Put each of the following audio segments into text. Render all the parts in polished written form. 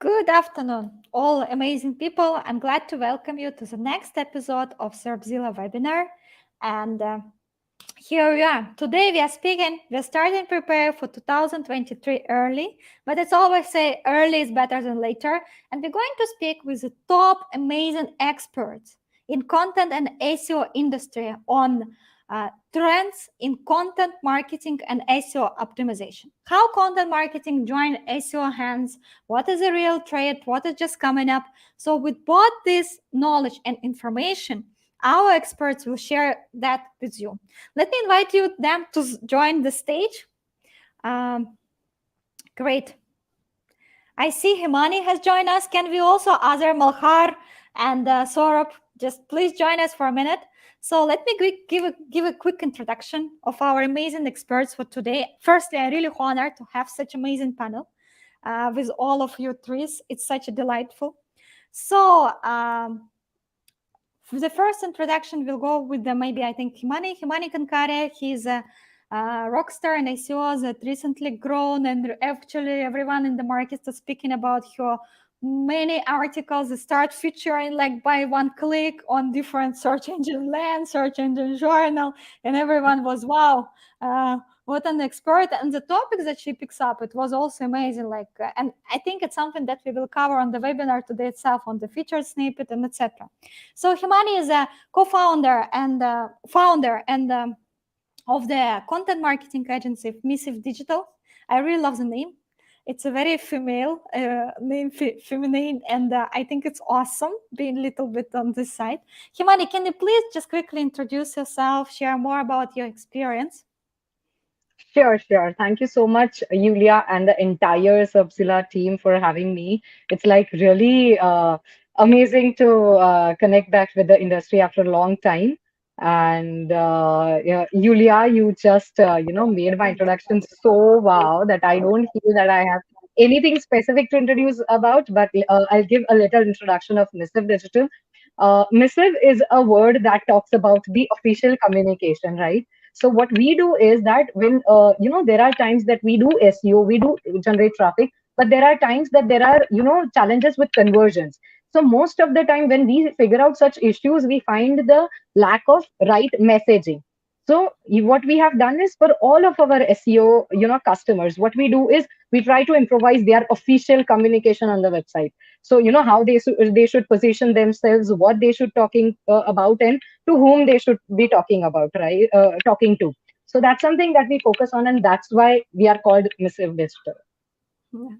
Good afternoon, all amazing people. I'm glad to welcome you to the next episode of Serpzilla Webinar. And here we are. Today we're starting to prepare for 2023 early, but it's always say early is better than later. And we're going to speak with the top amazing experts in content and SEO industry on trends in content marketing and SEO optimization. How content marketing join SEO hands, what is a real trend, what is just coming up. So with both this knowledge and information, our experts will share that with you. Let me invite them to join the stage. Great. I see Himani has joined us. Can we also other Malhar and Sourabh just please join us for a minute? So let me give a quick introduction of our amazing experts for today. Firstly, I'm really honored to have such amazing panel with all of you three. It's such a delightful. So for the first introduction, we'll go with maybe I think Himani Kankare. He's a rockstar and SEO that recently grown, and actually everyone in the market is speaking about her many articles that start featuring like by one click on different search engine land, search engine journal, and everyone was wow, what an expert. And the topics that she picks up, it was also amazing. And I think it's something that we will cover on the webinar today itself, on the featured snippet and etc. So Himani is a co-founder and founder and of the content marketing agency Missive Digital. I really love the name. It's a very female name, feminine, and I think it's awesome being a little bit on this side. Himani, can you please just quickly introduce yourself, share more about your experience? Sure, sure. Thank you so much, Yulia, and the entire Serpzilla team for having me. It's like really amazing to connect back with the industry after a long time. And yeah, Yulia, you just made my introduction so wow that I don't feel that I have anything specific to introduce about, but I'll give a little introduction of Missive Digital. Missive is a word that talks about the official communication, right? So what we do is that when there are times that we do SEO, we do generate traffic, but there are times that there are challenges with conversions. So most of the time when we figure out such issues, we find the lack of right messaging. So what we have done is for all of our SEO customers, what we do is we try to improvise their official communication on the website. So how they should position themselves, what they should talking about, and to whom they should be talking about, right? Talking to. So that's something that we focus on, and that's why we are called Missive Digital. Yeah.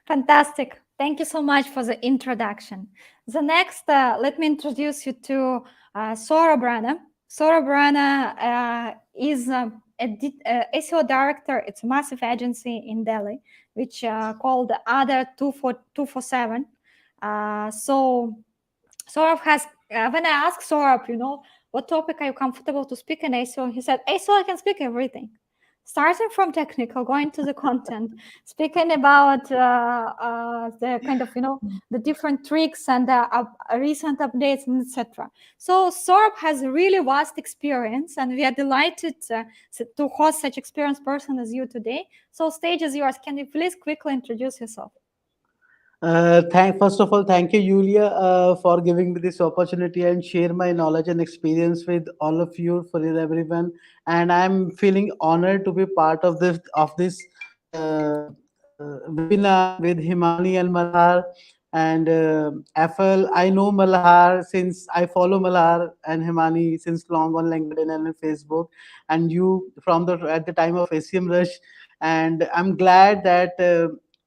Fantastic. Thank you so much for the introduction. The next, let me introduce you to Sourabh Rana. Sourabh Rana is a SEO director. It's a massive agency in Delhi, which called Other 247. So Sourabh has, when I asked Sourabh, what topic are you comfortable to speak in SEO? He said, SEO, I can speak everything. Starting from technical, going to the content, speaking about the kind of, the different tricks and recent updates, and etc. So Sourabh has a really vast experience, and we are delighted to host such experienced person as you today. So stage is yours. Can you please quickly introduce yourself? First of all, thank you, Julia, for giving me this opportunity and share my knowledge and experience with all of you, for everyone. And I'm feeling honored to be part of this webinar with Himani and Malhar and Affle. I know Malhar since I follow Malhar and Himani since long on LinkedIn and Facebook, and you from the at the time of SEM Rush. And I'm glad that.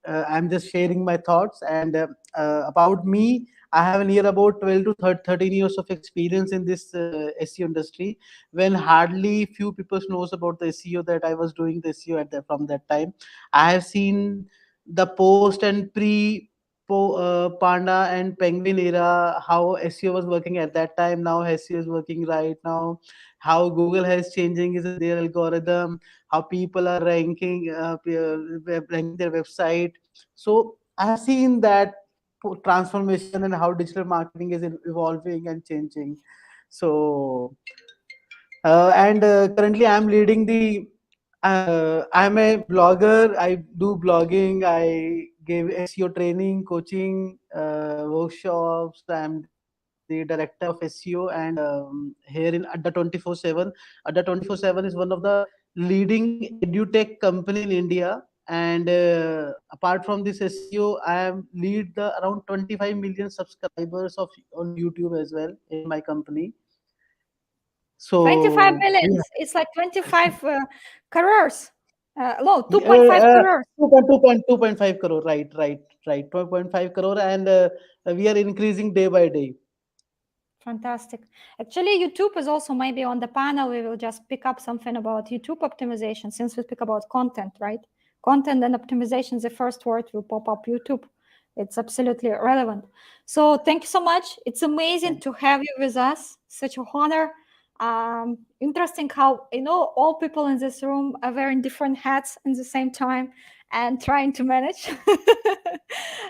I'm just sharing my thoughts and about me. I have near about 12 to 13 years of experience in this SEO industry. When hardly few people knows about the SEO that I was doing the SEO from that time. I have seen the post and Panda and Penguin era, how SEO was working at that time. Now SEO is working right now. How Google has changing is their algorithm, how people are ranking their website. So I have seen that transformation and how digital marketing is evolving and changing. So and currently I'm leading the I'm a blogger. I do blogging. I give SEO training, coaching, workshops. I'm the director of SEO, and here in Adda 24/7. Adda 24/7 is one of the leading edutech company in India. And apart from this SEO, I am lead the around 25 million subscribers of on YouTube as well in my company. 25 So millions. yeah. It's like 25 crores. No, Yeah, 2.5 crores. 2.5 crore, right. 2.5 crore, and we are increasing day by day. Fantastic. Actually, YouTube is also maybe on the panel. We will just pick up something about YouTube optimization since we speak about content, right? Content and optimization, the first word will pop up YouTube. It's absolutely relevant. So thank you so much. It's amazing to have you with us. Such a honor. Interesting how, all people in this room are wearing different hats at the same time and trying to manage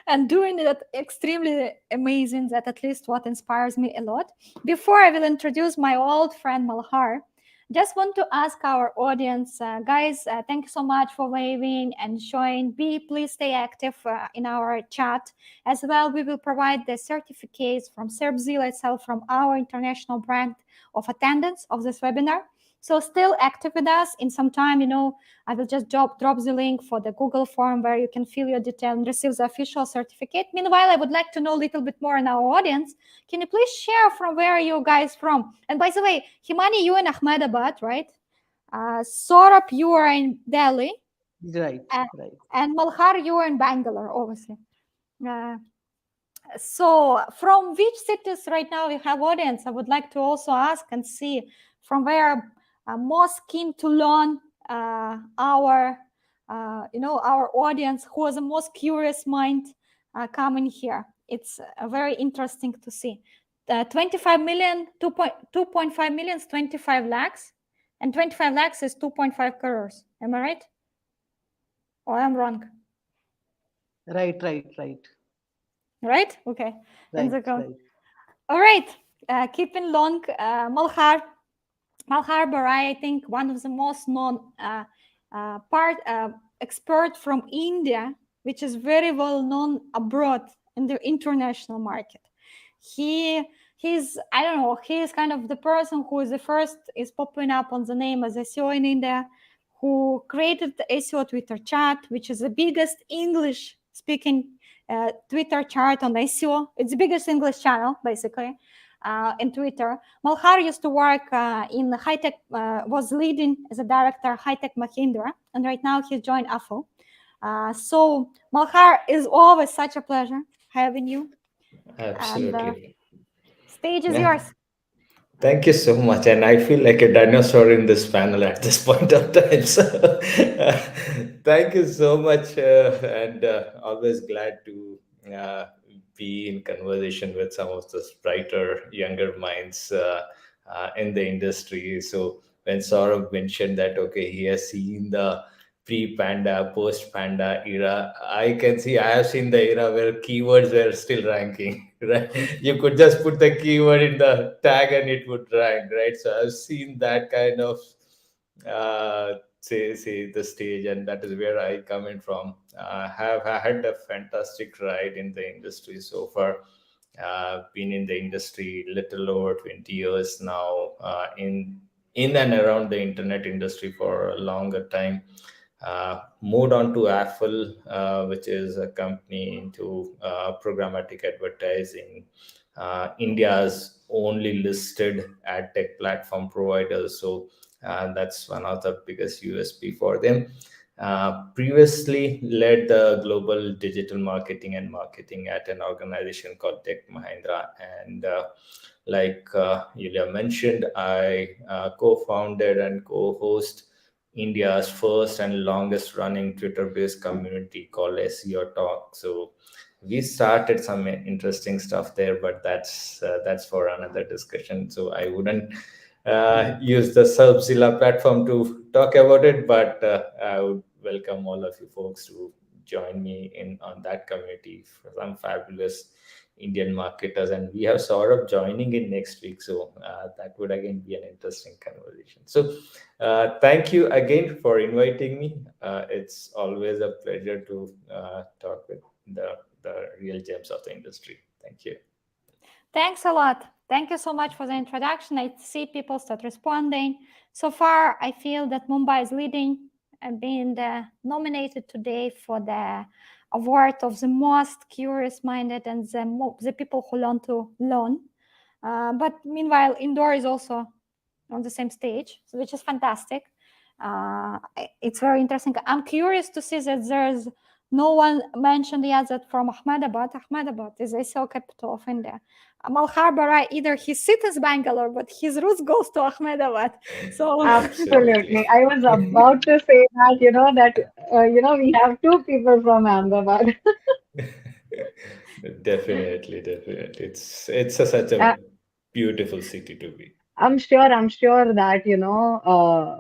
and doing it extremely amazing. That at least what inspires me a lot. Before I will introduce my old friend Malhar, just want to ask our audience, guys, thank you so much for waving and showing. Please stay active in our chat as well. We will provide the certificates from Serpzilla itself, from our international brand of attendance of this webinar. So still active with us. In some time, I will just drop the link for the Google form where you can fill your detail and receive the official certificate. Meanwhile, I would like to know a little bit more in our audience. Can you please share from where are you guys from? And by the way, Himani, you in Ahmedabad, right? Saurabh, you are in Delhi. Right, right. And Malhar, you are in Bangalore, obviously. So from which cities right now you have audience? I would like to also ask and see from where most keen to learn our audience, who is the most curious mind coming here. It's very interesting to see. 25 million, 2.5 million is 25 lakhs, and 25 lakhs is 2.5 crores. Am I right? Or I'm wrong? Right. Right? Okay. Right, Then right. all right. Keeping long, Malhar Barai, I think one of the most known expert from India, which is very well known abroad in the international market. He's I don't know, he is kind of the person who is the first is popping up on the name as SEO in India, who created the SEO Twitter chat, which is the biggest English speaking Twitter chat on SEO. It's the biggest English channel, basically, in Twitter. Malhar used to work in high tech, was leading as a director high tech Mahindra, and right now he's joined Affle. So Malhar, is always such a pleasure having you. Absolutely. And stage is Yeah. yours. Thank you so much. And I feel like a dinosaur in this panel at this point of time. So thank you so much. And always glad to be in conversation with some of the brighter, younger minds in the industry. So when Saurabh mentioned that, okay, he has seen the pre-panda, post-panda era, I can see I have seen the era where keywords were still ranking, right? You could just put the keyword in the tag and it would rank, right? So I've seen that kind of say the stage, and that is where I come in from. Have had a fantastic ride in the industry so far. Been in the industry little over 20 years now, in and around the internet industry for a longer time. Moved on to Affle, which is a company into programmatic advertising, India's only listed ad tech platform provider. So that's one of the biggest USP for them. Previously led the global digital marketing and marketing at an organization called Tech Mahindra. And like Yulia mentioned, I co-founded and co-host India's first and longest running Twitter-based community called SEO Talk. So we started some interesting stuff there, but that's for another discussion. So I wouldn't use the Serpzilla platform to talk about it, but I would welcome all of you folks to join me in on that community for some fabulous Indian marketers, and we have Sourabh joining in next week. So that would again be an interesting conversation. So thank you again for inviting me. It's always a pleasure to talk with the real gems of the industry. Thank you. Thanks a lot. Thank you so much for the introduction. I see people start responding. So far, I feel that Mumbai is leading and being nominated today for the award of the most curious-minded and the people who learn to learn. But meanwhile, Indore is also on the same stage, which is fantastic. It's very interesting. I'm curious to see that there's no one mentioned yet that from Ahmedabad. Ahmedabad is the SEO capital of India. Malhar Barai, either he sits in Bangalore, but his roots goes to Ahmedabad. So Absolutely. I was about to say that, we have two people from Ahmedabad. Definitely. It's such a beautiful city to be. I'm sure that,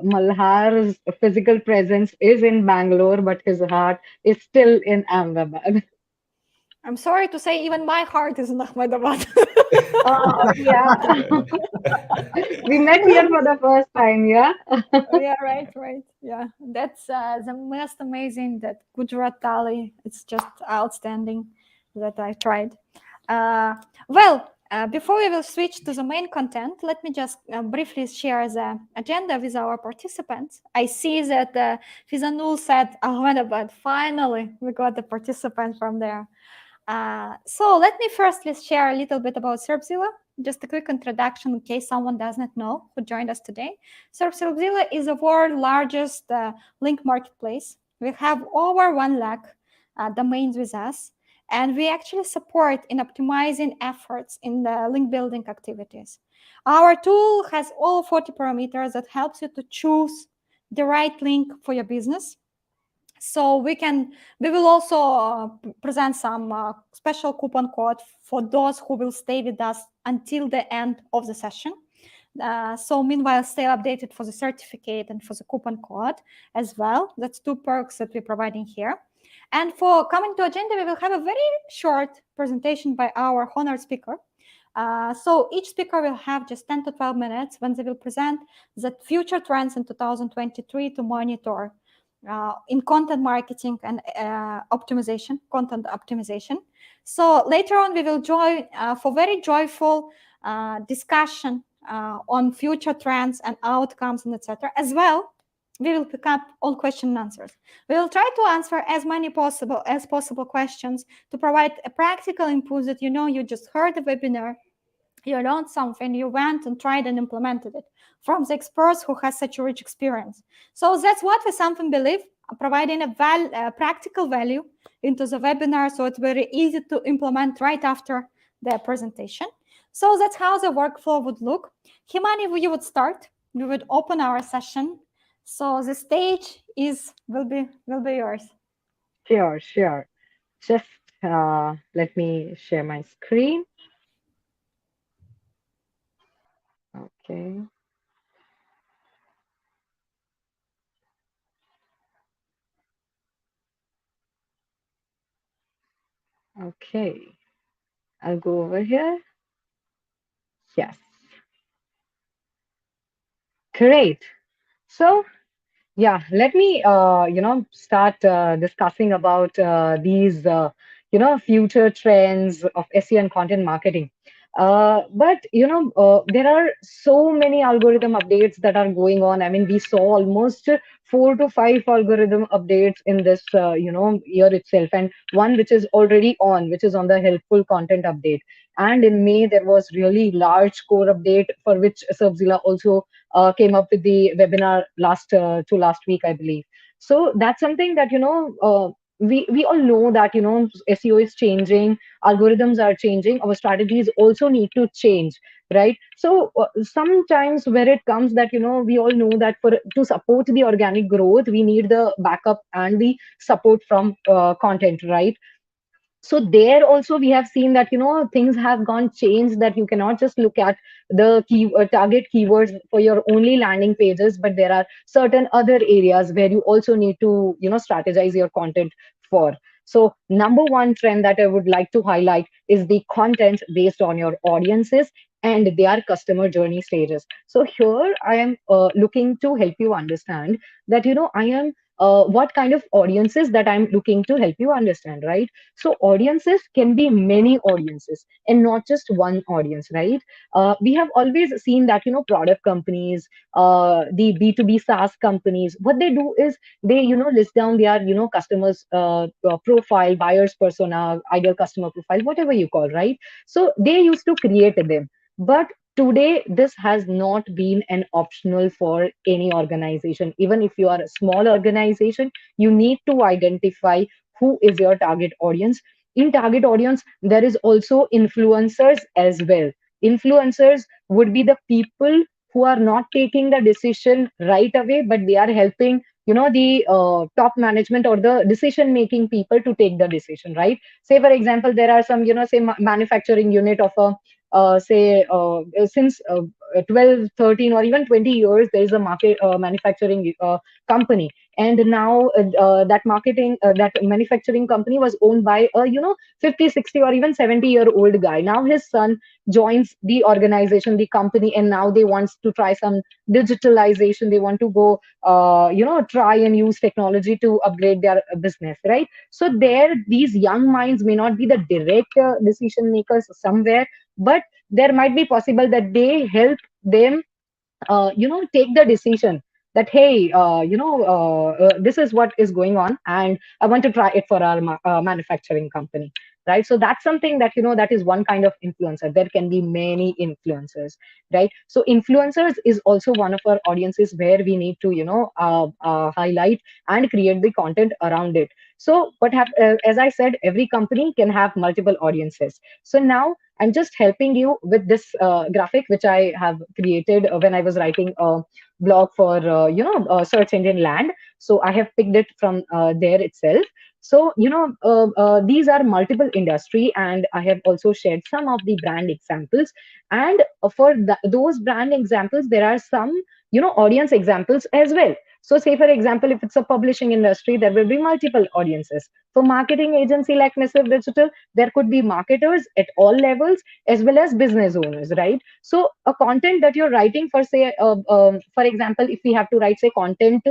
Malhar's physical presence is in Bangalore, but his heart is still in Ahmedabad. I'm sorry to say, even my heart is in Ahmedabad. Yeah. We met here for the first time, yeah? Yeah, right. Yeah, that's the most amazing, that Gujarat Thali. It's just outstanding that I tried. Before we will switch to the main content, let me just briefly share the agenda with our participants. I see that Fizanul said Ahmedabad. Finally, we got the participant from there. So let me firstly share a little bit about Serpzilla. Just a quick introduction in case someone does not know who joined us today. Serpzilla is the world's largest link marketplace. We have over 1 lakh domains with us, and we actually support in optimizing efforts in the link building activities. Our tool has all 40 parameters that helps you to choose the right link for your business. So we will also present some special coupon code for those who will stay with us until the end of the session. So meanwhile, stay updated for the certificate and for the coupon code as well. That's 2 perks that we're providing here. And for coming to agenda, we will have a very short presentation by our honored speaker. So each speaker will have just 10 to 12 minutes when they will present the future trends in 2023 to monitor in content marketing and content optimization. So later on, we will join for very joyful discussion on future trends and outcomes and etc. As well, we will pick up all question and answers. We will try to answer as many possible questions to provide a practical input that you just heard the webinar, you learned something, you went and tried and implemented it from the experts who has such a rich experience. So that's what we something believe, providing a practical value into the webinar, so it's very easy to implement right after the presentation. So that's how the workflow would look. Himani, you would start. We would open our session. So the stage will be yours. Sure. Just let me share my screen. Okay. Okay. I'll go over here. Yes. Great. So, yeah, let me, start discussing about these, future trends of SEO and content marketing. But there are so many algorithm updates that are going on. I mean, we saw almost 4 to 5 algorithm updates in this, year itself, and one which is already on, which is on the helpful content update. And in May, there was really large core update for which Serpzilla also came up with the webinar last week, I believe. So that's something that we all know that SEO is changing, algorithms are changing, our strategies also need to change, right? So sometimes where it comes that we all know that to support the organic growth, we need the backup and the support from content, right? So there also we have seen that things have gone changed, that you cannot just look at the target keywords for your only landing pages, but there are certain other areas where you also need to strategize your content for. So number one trend that I would like to highlight is the content based on your audiences and their customer journey stages. So here I am looking to help you understand that, I am what kind of audiences that I'm looking to help you understand, right? So audiences can be many audiences and not just one audience, right? We have always seen that, product companies, the B2B SaaS companies, what they do is they, list down their, customers profile, buyers persona, ideal customer profile, whatever you call, right? So they used to create them. But today, this has not been an optional for any organization. Even if you are a small organization, you need to identify who is your target audience. In target audience, there is also influencers as well. Influencers would be the people who are not taking the decision right away, but they are helping, the top management or the decision making people to take the decision, right? Say for example, there are some, say manufacturing unit of a say since 12, 13, or even 20 years, there is a market manufacturing company. And now that that manufacturing company was owned by a 50, 60, or even 70-year-old guy. Now his son joins the organization, the company, and now they want to try some digitalization. They want to go try and use technology to upgrade their business, right? So there, these young minds may not be the direct decision makers somewhere, but there might be possible that they help them take the decision that, hey, this is what is going on, and I want to try it for our manufacturing company, right? So that's something that, that is one kind of influencer. There can be many influencers, right? So influencers is also one of our audiences where we need to, highlight and create the content around it. So as I said, every company can have multiple audiences. So now I'm just helping you with this graphic, which I have created when I was writing a blog for, search engine land. So I have picked it from there itself. So, these are multiple industry, and I have also shared some of the brand examples. And for those brand examples, there are some, audience examples as well. So say, for example, if it's a publishing industry, there will be multiple audiences. For marketing agency like Missive Digital, there could be marketers at all levels as well as business owners, right? So a content that you're writing for, say, for example, if we have to write, say, content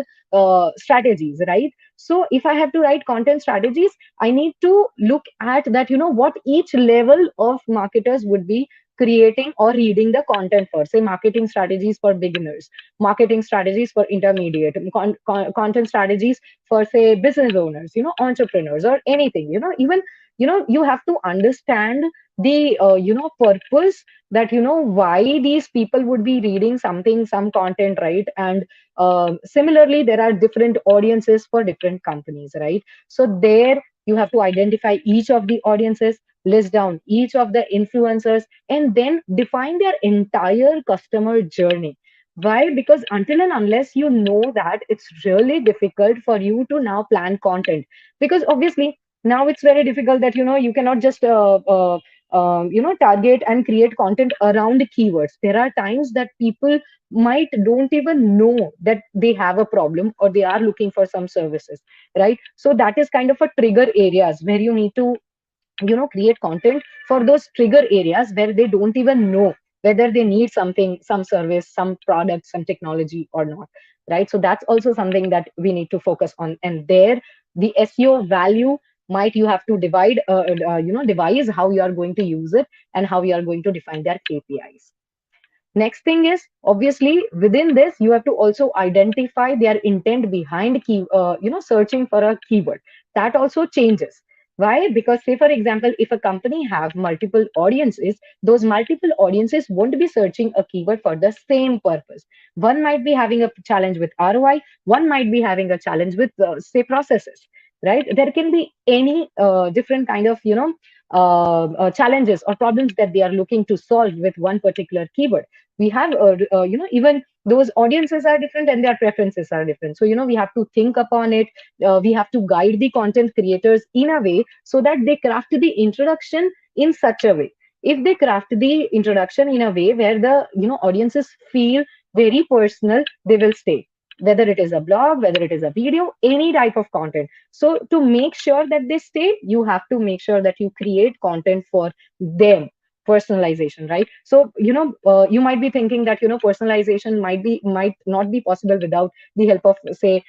strategies, right? So if I have to write content strategies, I need to look at that, what each level of marketers would be creating or reading the content for. Say marketing strategies for beginners, marketing strategies for intermediate, content strategies for, say, business owners, entrepreneurs, or anything, even, you have to understand the purpose, that, why these people would be reading something, some content, right? And similarly, there are different audiences for different companies, right? So there you have to identify each of the audiences, list down each of the influencers, and then define their entire customer journey. Why? Because until and unless you know that, it's really difficult for you to now plan content. Because obviously now it's very difficult that, you cannot just target and create content around keywords. There are times that people might don't even know that they have a problem or they are looking for some services, right? So that is kind of a trigger areas where you need to, create content for those trigger areas where they don't even know whether they need something, some service, some product, some technology or not, right? So that's also something that we need to focus on. And there, the SEO value might, you have to devise how you are going to use it and how you are going to define their KPIs. Next thing is, obviously, within this, you have to also identify their intent behind searching for a keyword. That also changes. Why? Because, say, for example, if a company have multiple audiences, those multiple audiences won't be searching a keyword for the same purpose. One might be having a challenge with ROI. One might be having a challenge with, say, processes, right? There can be any different kind of, challenges or problems that they are looking to solve with one particular keyword. We have even those audiences are different and their preferences are different. So, we have to think upon it. We have to guide the content creators in a way so that they craft the introduction in such a way. If they craft the introduction in a way where the, audiences feel very personal, they will stay. whether it is a blog, whether it is a video, any type of content. So to make sure that they stay, you have to make sure that you create content for them. Personalization, right? So you might be thinking that personalization might not be possible without the help of, say,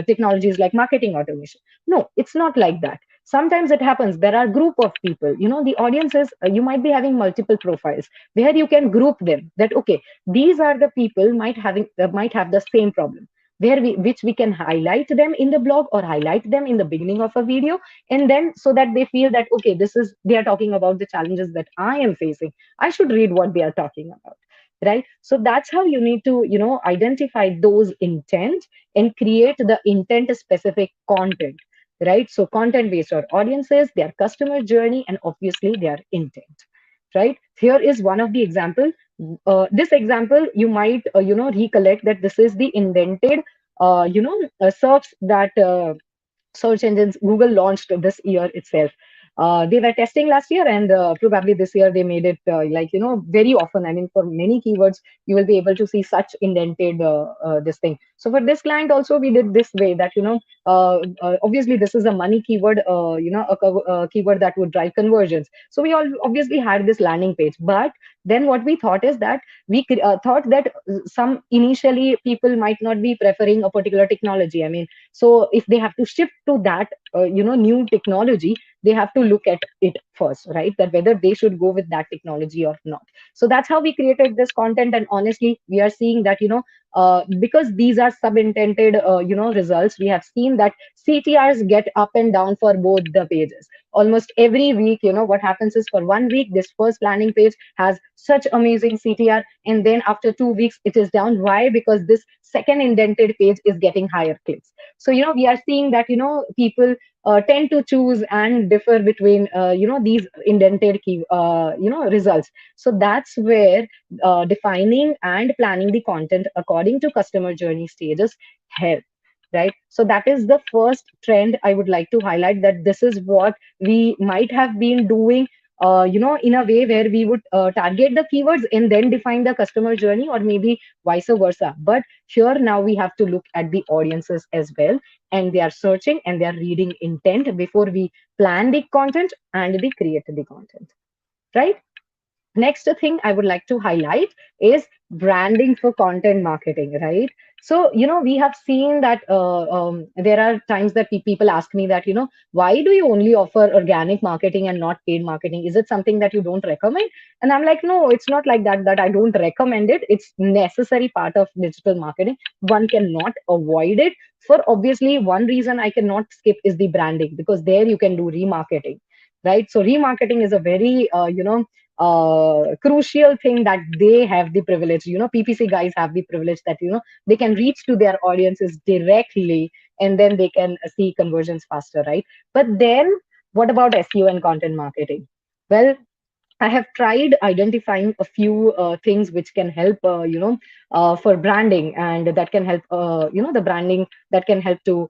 technologies like marketing automation. No, it's not like that. Sometimes it happens there are group of people, the audiences, you might be having multiple profiles where you can group them, that okay, these are the people might have the same problem, which we can highlight them in the blog or highlight them in the beginning of a video, and then so that they feel that okay, they are talking about the challenges that I am facing, I should read what they are talking about, right? So that's how you need to identify those intent and create the intent specific content, right? So content based on audiences, their customer journey, and obviously their intent, right? Here is one of the example. This example you might recollect that this is the indented search that search engines Google launched this year itself. They were testing last year, and probably this year they made it very often. I mean, for many keywords, you will be able to see such indented this thing. So for this client also, we did this way that obviously this is a money keyword, a keyword that would drive conversions. So we all obviously had this landing page, but then what we thought is that we thought that some initially people might not be preferring a particular technology. I mean, so if they have to shift to that new technology, they have to look at it first, right? That whether they should go with that technology or not. So that's how we created this content, and honestly we are seeing that because these are sub-intended results, we have seen that CTRs get up and down for both the pages almost every week. What happens is, for 1 week this first landing page has such amazing CTR, and then after 2 weeks it is down. Why? Because this second indented page is getting higher clicks. So we are seeing that people tend to choose and differ between these indented key results. So that's where defining and planning the content according to customer journey stages help, right? So that is the first trend I would like to highlight, that this is what we might have been doing in a way where we would target the keywords and then define the customer journey, or maybe vice versa. But here now we have to look at the audiences as well, and they are searching and they are reading intent before we plan the content and we create the content, right? Next thing I would like to highlight is branding for content marketing, right? So, we have seen that there are times that people ask me that, why do you only offer organic marketing and not paid marketing? Is it something that you don't recommend? And I'm like, no, it's not like that I don't recommend it. It's necessary part of digital marketing. One cannot avoid it. For obviously one reason I cannot skip is the branding, because there you can do remarketing, right? So remarketing is a very, crucial thing that they have the privilege. PPC guys have the privilege that they can reach to their audiences directly, and then they can see conversions faster, right? But then what about SEO and content marketing? Well, I have tried identifying a few things which can help, for branding, and that can help, the branding that can help to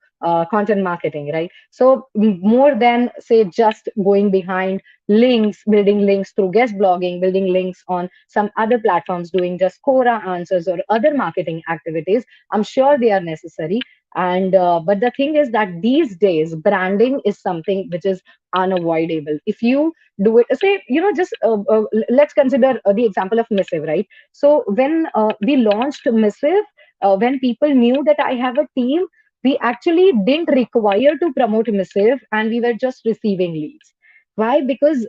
content marketing, right? So more than say just going behind links, building links through guest blogging, building links on some other platforms, doing just Quora answers or other marketing activities, I'm sure they are necessary. And but the thing is that these days branding is something which is unavoidable. If you do it, say, just let's consider the example of Missive, right? So when we launched Missive, when people knew that I have a team, we actually didn't require to promote Missive, and we were just receiving leads. Why? Because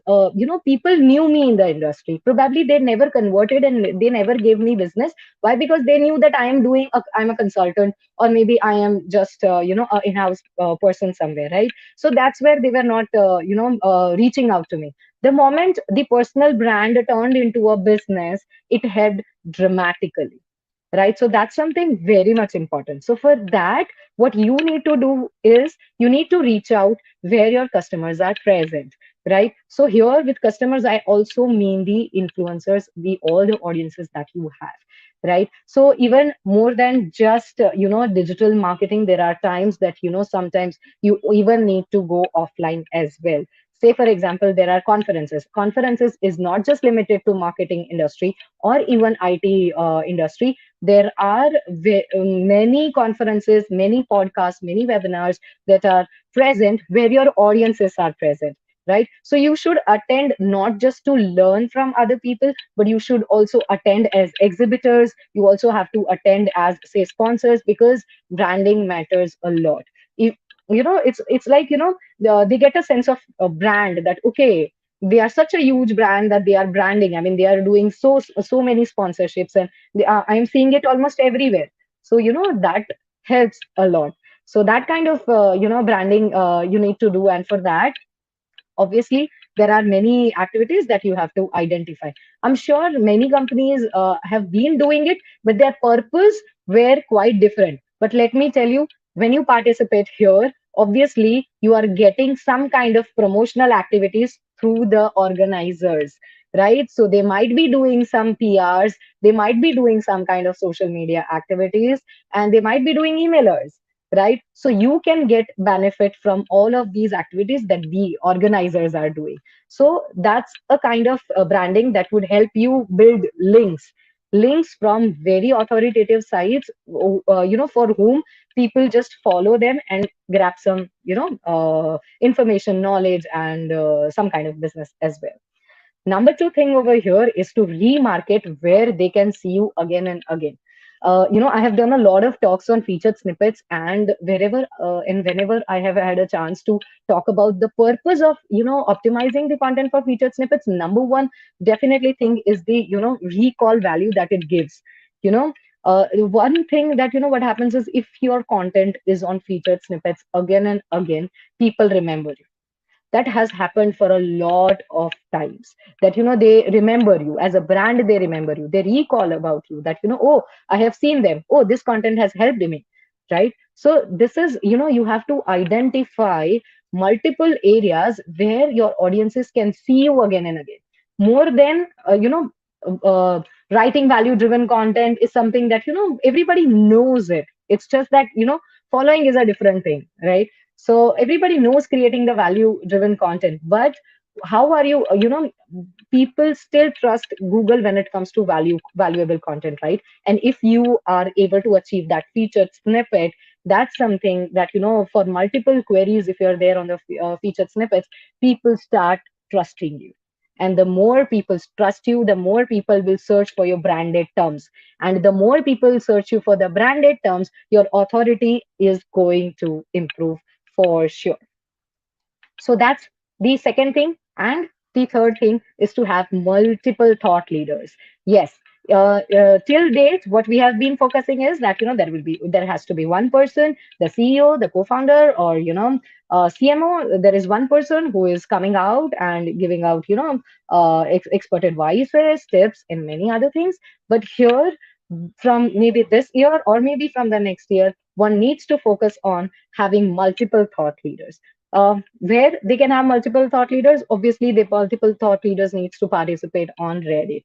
people knew me in the industry. Probably they never converted and they never gave me business. Why? Because they knew that I'm a consultant, or maybe I am just a in-house person somewhere, right? So that's where they were not reaching out to me. The moment the personal brand turned into a business, it helped dramatically, right? So that's something very much important. So for that, what you need to do is you need to reach out where your customers are present, right? So here with customers, I also mean the influencers, the all the audiences that you have, right? So even more than just digital marketing, there are times that sometimes you even need to go offline as well. Say for example, there are conferences is not just limited to marketing industry or even IT industry. There are many conferences, many podcasts, many webinars that are present where your audiences are present, right? So you should attend not just to learn from other people, but you should also attend as exhibitors. You also have to attend as, say, sponsors, because branding matters a lot. If it's like, they get a sense of a brand, that okay, they are such a huge brand that they are branding. I mean, they are doing so many sponsorships, and I'm seeing it almost everywhere. So that helps a lot. So that kind of branding you need to do, and for that, obviously, there are many activities that you have to identify. I'm sure many companies have been doing it, but their purpose were quite different. But let me tell you, when you participate here, obviously you are getting some kind of promotional activities through the organizers, right? So they might be doing some PRs, they might be doing some kind of social media activities, and they might be doing emailers, right? So you can get benefit from all of these activities that the organizers are doing. So that's a kind of branding that would help you build links from very authoritative sites, for whom people just follow them and grab some information, knowledge, and some kind of business as well. Number two thing over here is to remarket where they can see you again and again. I have done a lot of talks on featured snippets, and wherever and whenever I have had a chance to talk about the purpose of optimizing the content for featured snippets, number one definitely thing is the recall value that it gives. You know, one thing that what happens is, if your content is on featured snippets again and again, people remember you. That has happened for a lot of times, that they remember you as a brand, they remember you, they recall about you, that oh, I have seen them, oh, this content has helped me, right? So this is, you have to identify multiple areas where your audiences can see you again and again, more than writing value driven content is something that everybody knows it. It's just that following is a different thing, right? So everybody knows creating the value driven content, but how are you, people still trust Google when it comes to valuable content, right? And if you are able to achieve that featured snippet, that's something that for multiple queries, if you're there on the featured snippets, people start trusting you. And the more people trust you, the more people will search for your branded terms. And the more people search you for the branded terms, your authority is going to improve for sure. So that's the second thing. And the third thing is to have multiple thought leaders. Yes. Till date, what we have been focusing is that there has to be one person, the CEO, the co-founder, or CMO. There is one person who is coming out and giving out expert advices, tips, and many other things. But here, from maybe this year or maybe from the next year, one needs to focus on having multiple thought leaders. Where they can have multiple thought leaders, obviously the multiple thought leaders needs to participate on Reddit.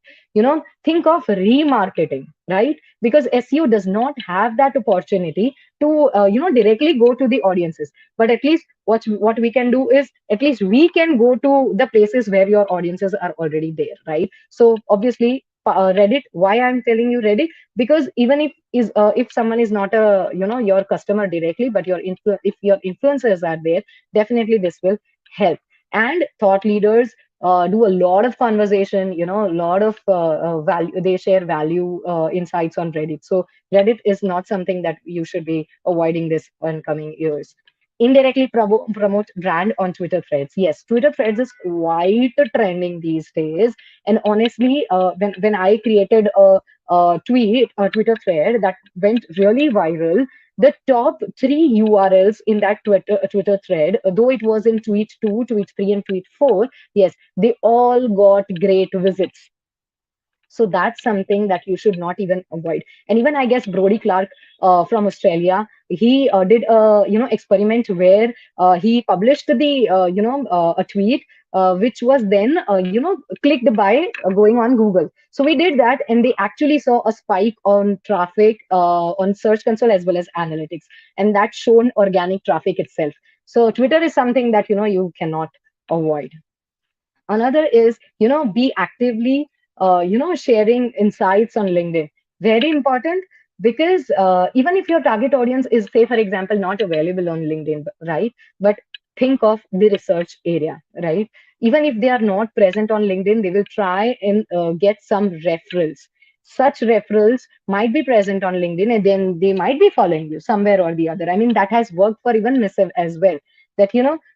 Think of remarketing, right? Because SEO does not have that opportunity to directly go to the audiences. But at least what we can do is, at least we can go to the places where your audiences are already there, right? So obviously, Reddit. Why I'm telling you Reddit? Because even if someone is not a your customer directly, but if your influencers are there, definitely this will help. And thought leaders do a lot of conversation, a lot of value. They share value insights on Reddit. So Reddit is not something that you should be avoiding this in coming years. Indirectly promote brand on Twitter threads. Yes, Twitter threads is quite trending these days. And honestly, when I created a Twitter thread that went really viral, the top three URLs in that Twitter thread, though it was in tweet 2, tweet 3, and tweet 4, yes, they all got great visits. So that's something that you should not even avoid. And even I guess Brody Clark from Australia, he did a experiment where he published the a tweet which was then clicked by going on Google. So we did that, and they actually saw a spike on traffic on Search Console as well as analytics, and that shown organic traffic itself. So Twitter is something that you cannot avoid. Another is be actively sharing insights on LinkedIn. Very important, because even if your target audience is, say, for example, not available on LinkedIn, right? But think of the research area, right? Even if they are not present on LinkedIn, they will try and get some referrals. Such referrals might be present on LinkedIn, and then they might be following you somewhere or the other. I mean, that has worked for even Missive as well. That,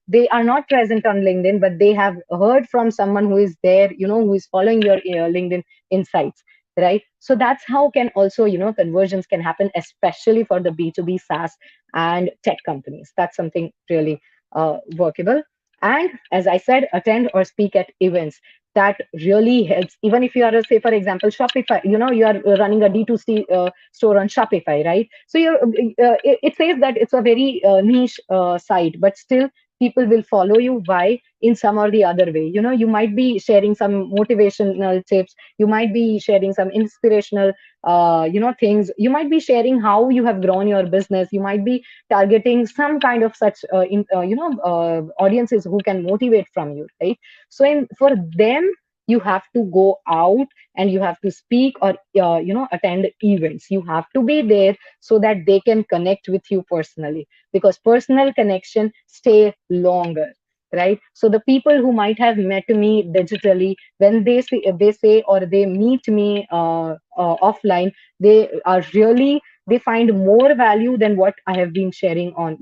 they are not present on LinkedIn, but they have heard from someone who is there, who is following your LinkedIn insights, right? So that's how can also, conversions can happen, especially for the B2B SaaS and tech companies. That's something really workable. And as I said, attend or speak at events. That really helps. Even if you are, say, for example, Shopify, you are running a D2C store on Shopify, right? So it says that it's a very niche site, but still people will follow you. Why? In some or the other way. You might be sharing some motivational tips, you might be sharing some inspirational things, you might be sharing how you have grown your business, you might be targeting some kind of such audiences who can motivate from you, right? So for them, you have to go out and you have to speak or attend events. You have to be there so that they can connect with you personally, because personal connection stay longer, right? So the people who might have met me digitally, when they say or they meet me offline, they find more value than what I have been sharing on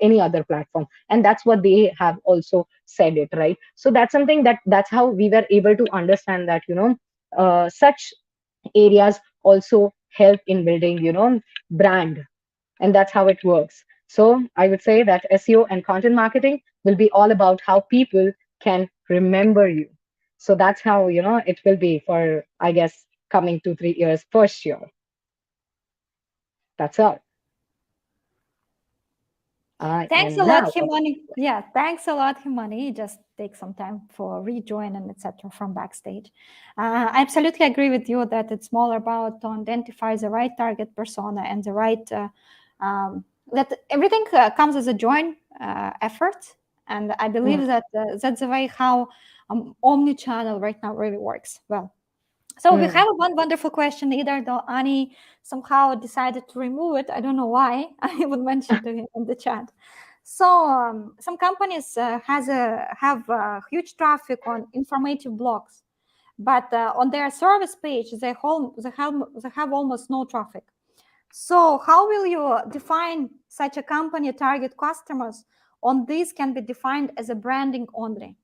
any other platform, and that's what they have also said it, right? So that's something that's how we were able to understand that such areas also help in building brand, and that's how it works. So I would say that SEO and content marketing will be all about how people can remember you. So that's how it will be for, I guess, coming 2 3 years for sure. That's all. Thanks a And lot, now, Himani. Yeah, thanks a lot, Himani. Just take some time for rejoin and etc. from backstage. I absolutely agree with you that it's more about to identify the right target persona and the right that everything comes as a joint effort. And I believe that that's the way how omni-channel right now really works well. So we have one wonderful question. Either though Ani somehow decided to remove it, I don't know why. I would mention to him in the chat. So some companies have huge traffic on informative blogs, but on their service page they have almost no traffic. So how will you define such a company target customers? On this can be defined as a branding only.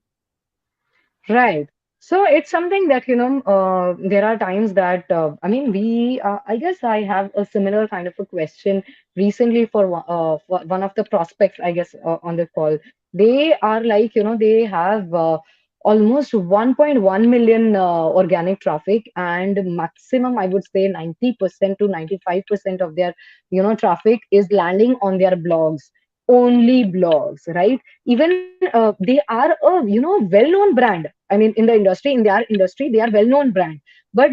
right. So it's something that, there are times that, I mean, I guess I have a similar kind of a question recently for one of the prospects, I guess, on the call. They are like, they have almost 1.1 million organic traffic, and maximum, I would say 90% to 95% of their, traffic is landing on their blogs, only blogs, right? Even they are a well-known brand. I mean, in the industry, in their industry, they are well-known brand, but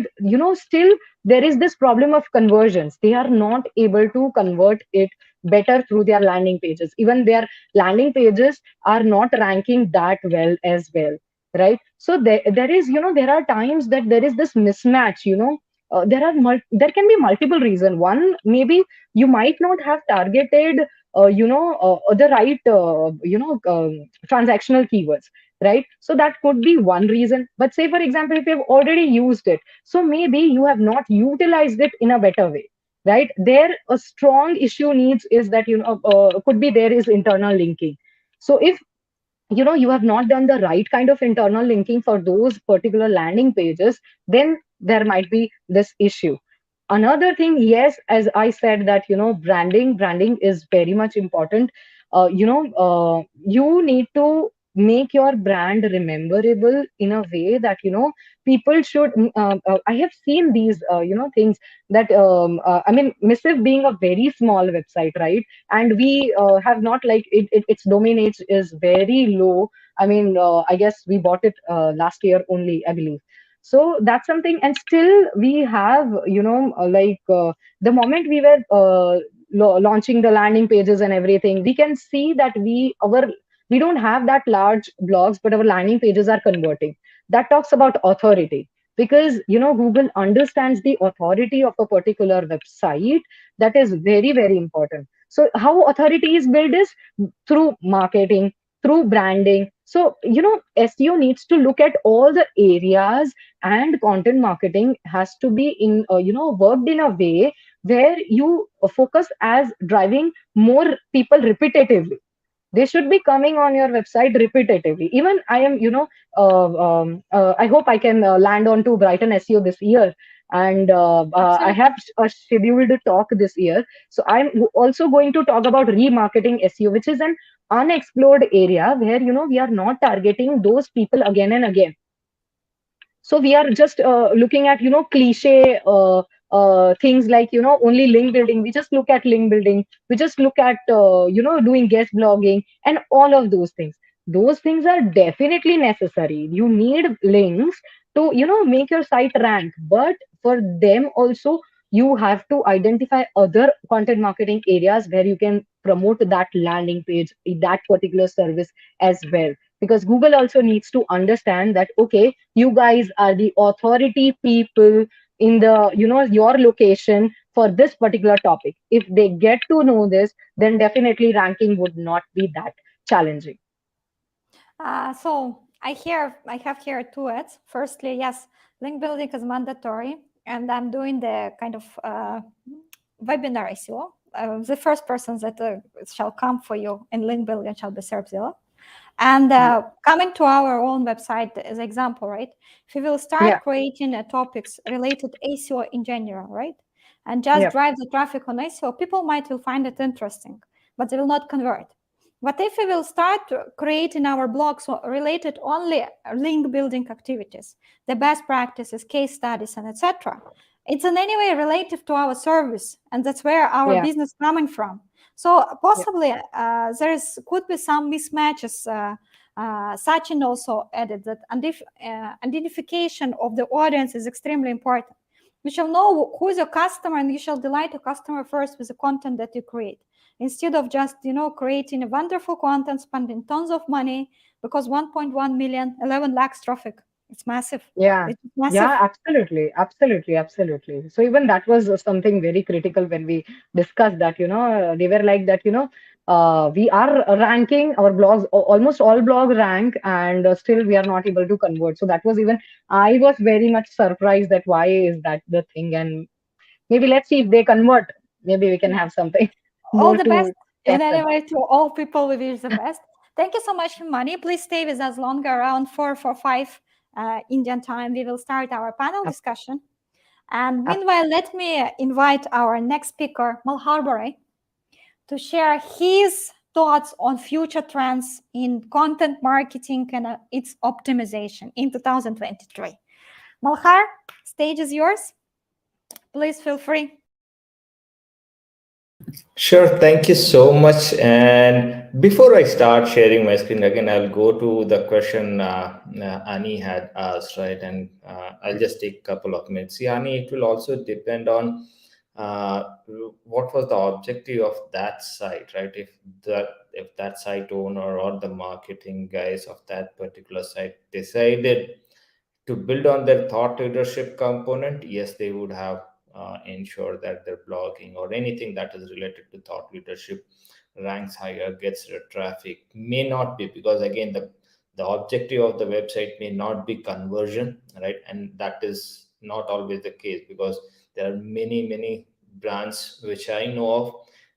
still there is this problem of conversions. They are not able to convert it better through their landing pages. Even their landing pages are not ranking that well as well, right? So there is, there are times that there is this mismatch. There can be multiple reasons. One, maybe you might not have targeted the right transactional keywords, right? So that could be one reason. But say, for example, if you've already used it, so maybe you have not utilized it in a better way, right? There a strong issue needs is that could be there is internal linking. So if you have not done the right kind of internal linking for those particular landing pages, then there might be this issue. Another thing, yes, as I said, that branding is very much important. You need to make your brand rememberable in a way that people should I have seen these things that I mean, Missive being a very small website, right? And we have not, like, its domain age is very low. I mean, I guess we bought it last year only, I believe. So that's something. And still we have the moment we were launching the landing pages and everything, we can see that we don't have that large blogs, but our landing pages are converting. That talks about authority, because Google understands the authority of a particular website. That is very, very important. So how authority is built is through marketing, through branding. So SEO needs to look at all the areas, and content marketing has to be in worked in a way where you focus as driving more people repetitively. They should be coming on your website repetitively. Even I am, I hope I can land on to Brighton SEO this year. And I Absolutely. have a scheduled talk this year. So I'm also going to talk about remarketing SEO, which is an unexplored area where, we are not targeting those people again and again. So we are just looking at cliche things like only link building. We just look at link building. We just look at doing guest blogging and all of those things. Those things are definitely necessary. You need links to make your site rank, but for them also you have to identify other content marketing areas where you can promote that landing page, that particular service as well, because Google also needs to understand that, okay, you guys are the authority people in the your location for this particular topic. If they get to know this, then definitely ranking would not be that challenging. So I have here two ads. Firstly, yes, link building is mandatory, and I'm doing the kind of webinar SEO. The first person that shall come for you in link building shall be Serpzilla. And coming to our own website as example, right? If we will start Yeah. creating topics related SEO in general, right? And just Yeah. drive the traffic on SEO, people might will find it interesting, but they will not convert. But if we will start creating our blogs related only link building activities, the best practices, case studies, and etc., it's in any way relative to our service, and that's where our Yeah. business coming from. So Yeah. possibly could be some mismatches. Sachin also added that identification of the audience is extremely important. You shall know who is your customer, and you shall delight your customer first with the content that you create, instead of just creating a wonderful content, spending tons of money, because 1.1 million, 11 lakhs traffic. It's massive. Yeah, It's massive. yeah, absolutely, absolutely, absolutely. So even that was something very critical when we discussed that, they were like that, we are ranking our blogs, almost all blogs rank, and still we are not able to convert. So that was even, I was very much surprised that why is that the thing, and maybe let's see if they convert. Maybe we can have something All more the best to in chat any about. way to all people. We wish the best. Thank you so much, Himani. Please stay with us longer, around 4 5 Indian time. We will start our panel Ab- discussion. And ab- meanwhile, let me invite our next speaker, Malhar, to share his thoughts on future trends in content marketing and its optimization in 2023. Malhar, stage is yours. Please feel free. Sure, thank you so much. And before I start sharing my screen again, I'll go to the question Annie had asked, right? And I'll just take a couple of minutes. See, Annie, it will also depend on uh, what was the objective of that site, right? If that site owner or the marketing guys of that particular site decided to build on their thought leadership component, yes, they would have ensure that their blogging or anything that is related to thought leadership ranks higher, gets the traffic. May not be, because again, the objective of the website may not be conversion, right? And that is not always the case, because there are many brands which I know of,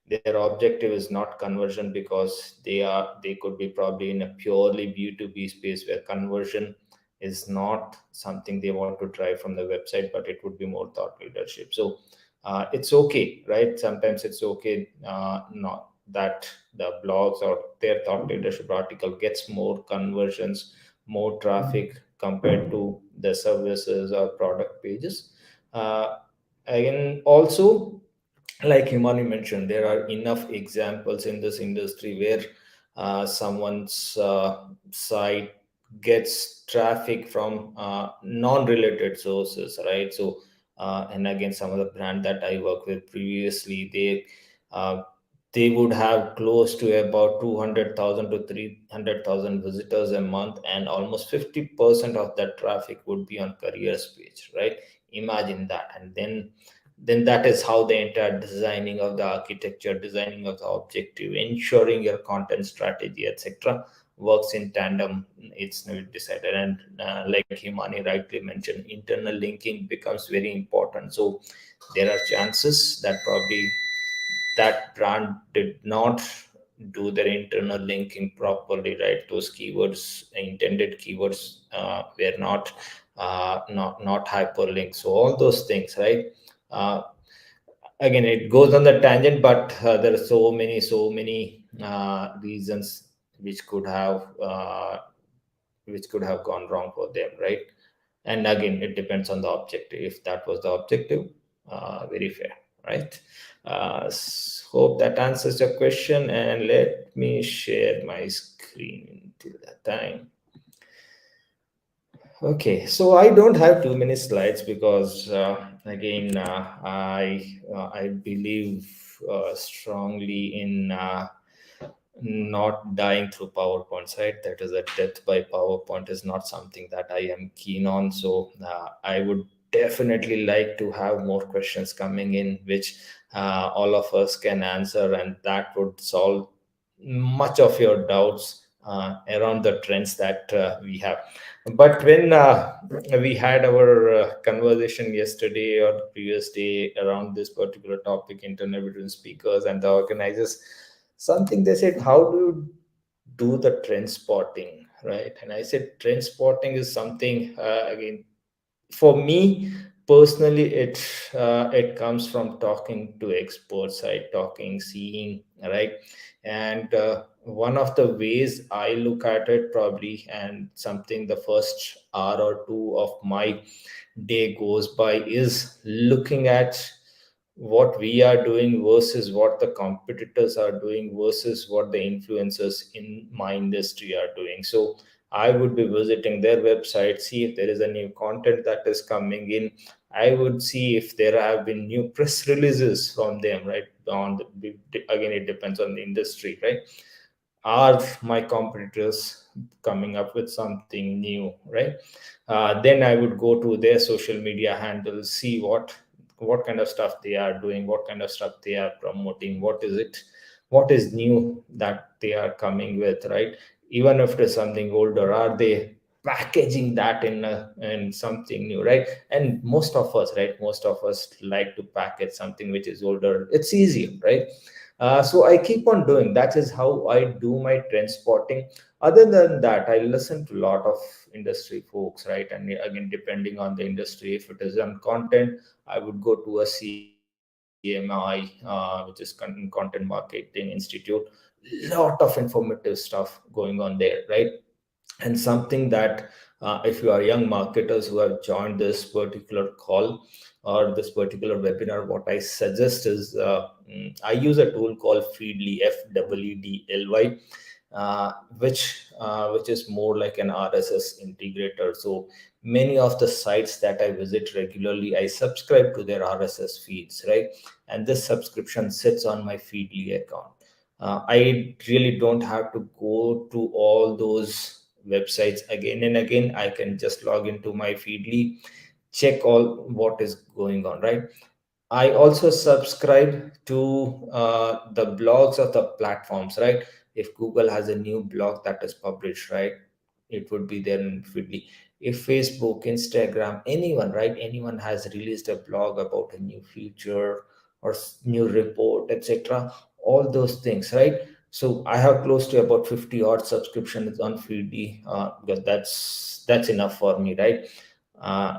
their objective is not conversion, because they could be probably in a purely B2B space where conversion is not something they want to try from the website, but it would be more thought leadership. So it's okay, right? Sometimes it's okay, not that the blogs or their thought leadership article gets more conversions, more traffic compared to the services or product pages. And also, like Himani mentioned, there are enough examples in this industry where someone's site gets traffic from non-related sources, right? And again, some of the brand that I worked with previously, uh, they would have close to about 200,000 to 300,000 visitors a month, and almost 50% of that traffic would be on careers page, right? Imagine that. And then that is how the entire designing of the architecture, designing of the objective, ensuring your content strategy, etc., works in tandem. It's not decided. And like Himani rightly mentioned, internal linking becomes very important. So there are chances that probably that brand did not do their internal linking properly, right? Those keywords, intended keywords, were not hyperlinked. So all those things, right? Uh, Again, it goes on the tangent, but there are so many reasons which could have gone wrong for them, right? And again, it depends on the objective. If that was the objective, very fair, right? Hope that answers your question, and let me share my screen till that time. Okay, so I don't have too many slides because again, I believe strongly in not dying through PowerPoints, right? That is, a death by PowerPoint is not something that I am keen on. So I would definitely like to have more questions coming in, which all of us can answer, and that would solve much of your doubts around the trends that we have. But when we had our conversation yesterday or the previous day around this particular topic, internet between speakers and the organizers, something they said, how do you do the trend spotting, right? And I said, trend spotting is something, again, for me personally, it comes from talking to experts, right? Talking, seeing, right? And one of the ways I look at it probably, and something the first hour or two of my day goes by, is looking at what we are doing versus what the competitors are doing versus what the influencers in my industry are doing. So I would be visiting their website, see if there is a new content that is coming in. I would see if there have been new press releases from them, right? Again, it depends on the industry, right? Are my competitors coming up with something new, right? Then I would go to their social media handles, see what kind of stuff they are doing, what kind of stuff they are promoting, what is new that they are coming with, right? Even if it is something older, are they packaging that in something new, right? And most of us like to package something which is older. It's easier, right? So I keep on doing. That is how I do my trend spotting. Other than that, I listen to a lot of industry folks, right? And again, depending on the industry, if it is on content, I would go to a CMI, which is Content Marketing Institute. Lot of informative stuff going on there, right? And something that if you are young marketers who have joined this particular call or this particular webinar, what I suggest is I use a tool called Feedly, FWDLY, which is more like an RSS integrator. So many of the sites that I visit regularly, I subscribe to their RSS feeds, right? And this subscription sits on my Feedly account. I really don't have to go to all those websites again and again. I can just log into my Feedly, check all what is going on, right? I also subscribe to the blogs of the platforms, right? If Google has a new blog that is published, right, it would be there in Feedly. If Facebook, Instagram, anyone, right, anyone has released a blog about a new feature or new report, etc., all those things, right? So I have close to about 50 odd subscriptions on Feedly, because that's enough for me, right?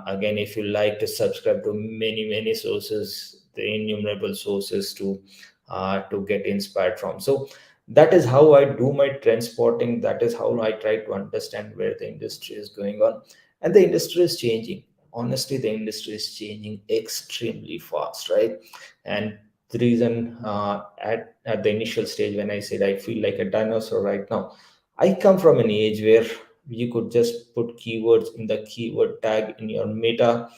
Again, if you like to subscribe to many sources, the innumerable sources to get inspired from. So that is how I do my trend spotting. That is how I try to understand where the industry is going on. And the industry is changing. Honestly, the industry is changing extremely fast, right? And the reason, at the initial stage when I said I feel like a dinosaur right now, I come from an age where you could just put keywords in the keyword tag in your meta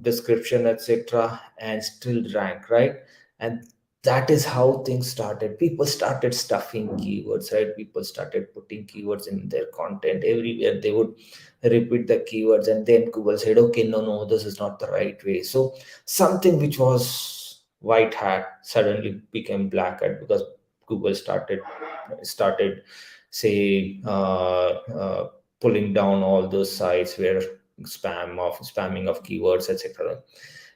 description, etc., and still rank, right? And that is how things started. People started stuffing keywords, right? People started putting keywords in their content everywhere. They would repeat the keywords, and then Google said, okay, no, this is not the right way. So something which was white hat suddenly became black hat, because Google started say pulling down all those sites where spamming of keywords, etc.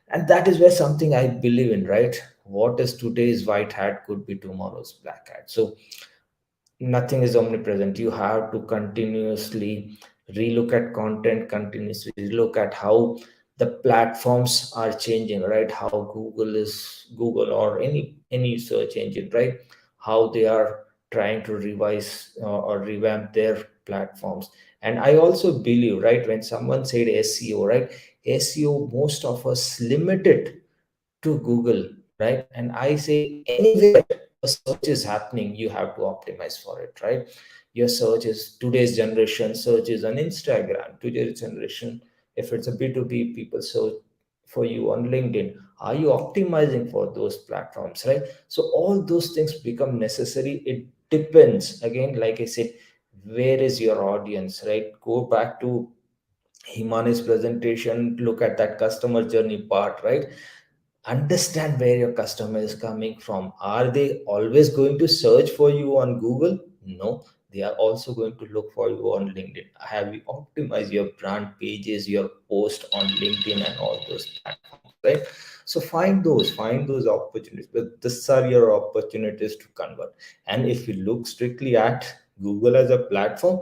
And that is where something I believe in, right? What is today's white hat could be tomorrow's black hat. So nothing is omnipresent. You have to continuously relook at content, continuously look at how the platforms are changing, right? How Google or any search engine, right? How they are trying to revise or revamp their platforms. And I also believe, right, when someone said SEO, right? SEO, most of us limit it to Google, right? And I say anywhere a search is happening, you have to optimize for it, right? Your search is today's generation, search is on Instagram. Today's generation, if it's a B2B, people search for you on LinkedIn. Are you optimizing for those platforms, right? So all those things become necessary. It depends. Again, like I said, where is your audience, right? Go back to Himani's presentation, look at that customer journey part, right? Understand where your customer is coming from. Are they always going to search for you on Google? No, they are also going to look for you on LinkedIn. Have you optimized your brand pages, your post on LinkedIn and all those platforms, right? So find those opportunities, but these are your opportunities to convert. And if you look strictly at Google as a platform,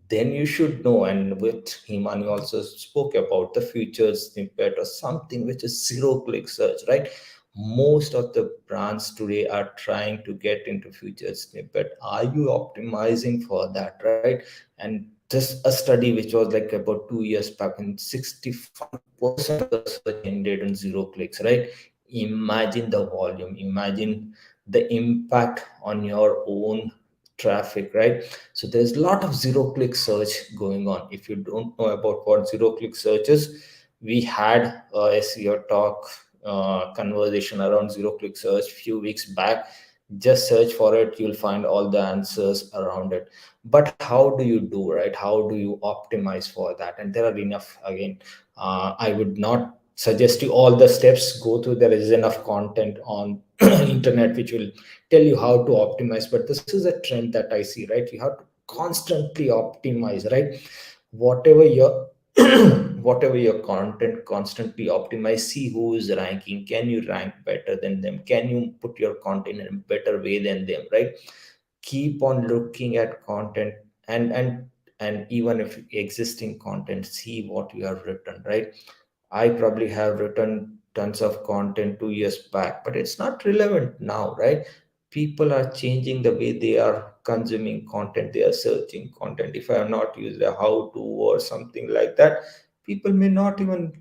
then you should know. And with Himani also spoke about the future snippet or something which is zero click search, right? Most of the brands today are trying to get into future snippet. Are you optimizing for that, right? And this a study which was like about 2 years back, and 65% of the search ended in zero clicks, right? Imagine the volume, imagine the impact on your own traffic, right? So there's a lot of zero click search going on. If you don't know about what zero click search is, we had a SEO talk conversation around zero click search few weeks back. Just search for it, you'll find all the answers around it. But how do you do, right? How do you optimize for that? And there are enough. Again, I would not suggest you all the steps go through. There is enough content on internet which will tell you how to optimize, but this is a trend that I see, right? You have to constantly optimize, right? Whatever your whatever your content, constantly optimize. See who is ranking. Can you rank better than them? Can you put your content in a better way than them, right? Keep on looking at content, and even if existing content, see what you have written, right? I probably have written tons of content 2 years back, but it's not relevant now, right? People are changing the way they are consuming content, they are searching content. If I have not used a how to or something like that, people may not even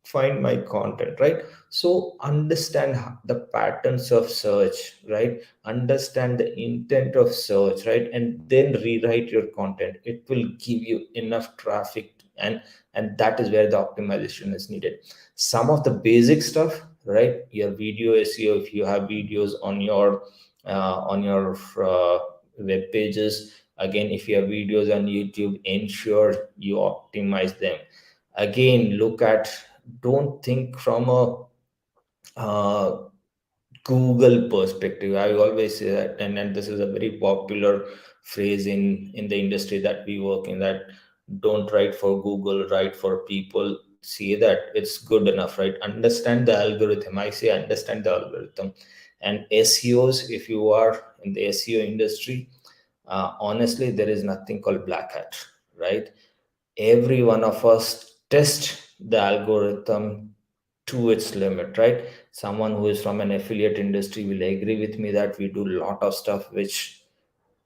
find my content, right? So understand the patterns of search, right? Understand the intent of search, right? And then rewrite your content. It will give you enough traffic, and that is where the optimization is needed. Some of the basic stuff, right? Your video SEO, if you have videos on your web pages. Again, if you have videos on YouTube, ensure you optimize them. Again, look at, don't think from a uh, Google perspective. I always say that, and this is a very popular phrase in the industry that we work in, that don't write for Google, write for people. See that it's good enough, right? Understand the algorithm. I say understand the algorithm. And SEOs, if you are in the SEO industry, honestly, there is nothing called black hat, right? Every one of us test the algorithm to its limit, right? Someone who is from an affiliate industry will agree with me that we do a lot of stuff which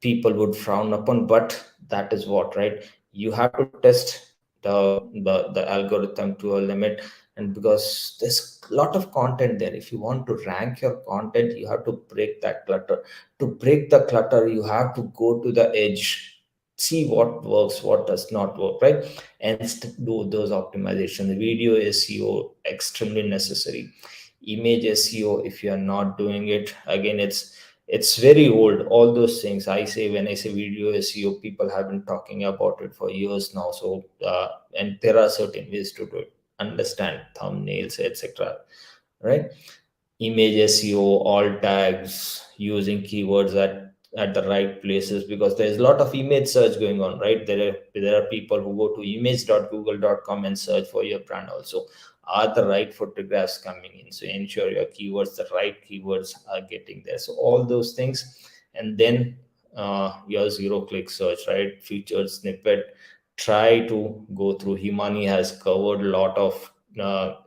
people would frown upon, but that is what, right? You have to test the algorithm to a limit. And because there's a lot of content there, if you want to rank your content, you have to break that clutter. To break the clutter, you have to go to the edge, see what works, what does not work, right? And do those optimizations. Video SEO extremely necessary. Image SEO, if you are not doing it, again, it's very old. All those things I say, when I say video SEO, people have been talking about it for years now. So and there are certain ways to do it. Understand thumbnails, etc., right? Image SEO, alt tags, using keywords at the right places, because there's a lot of image search going on, right? There are people who go to image.google.com and search for your brand also. Are the right photographs coming in? So ensure your keywords, the right keywords are getting there. So all those things. And then your zero click search, right? Featured snippet. Try to go through. Himani has covered a lot of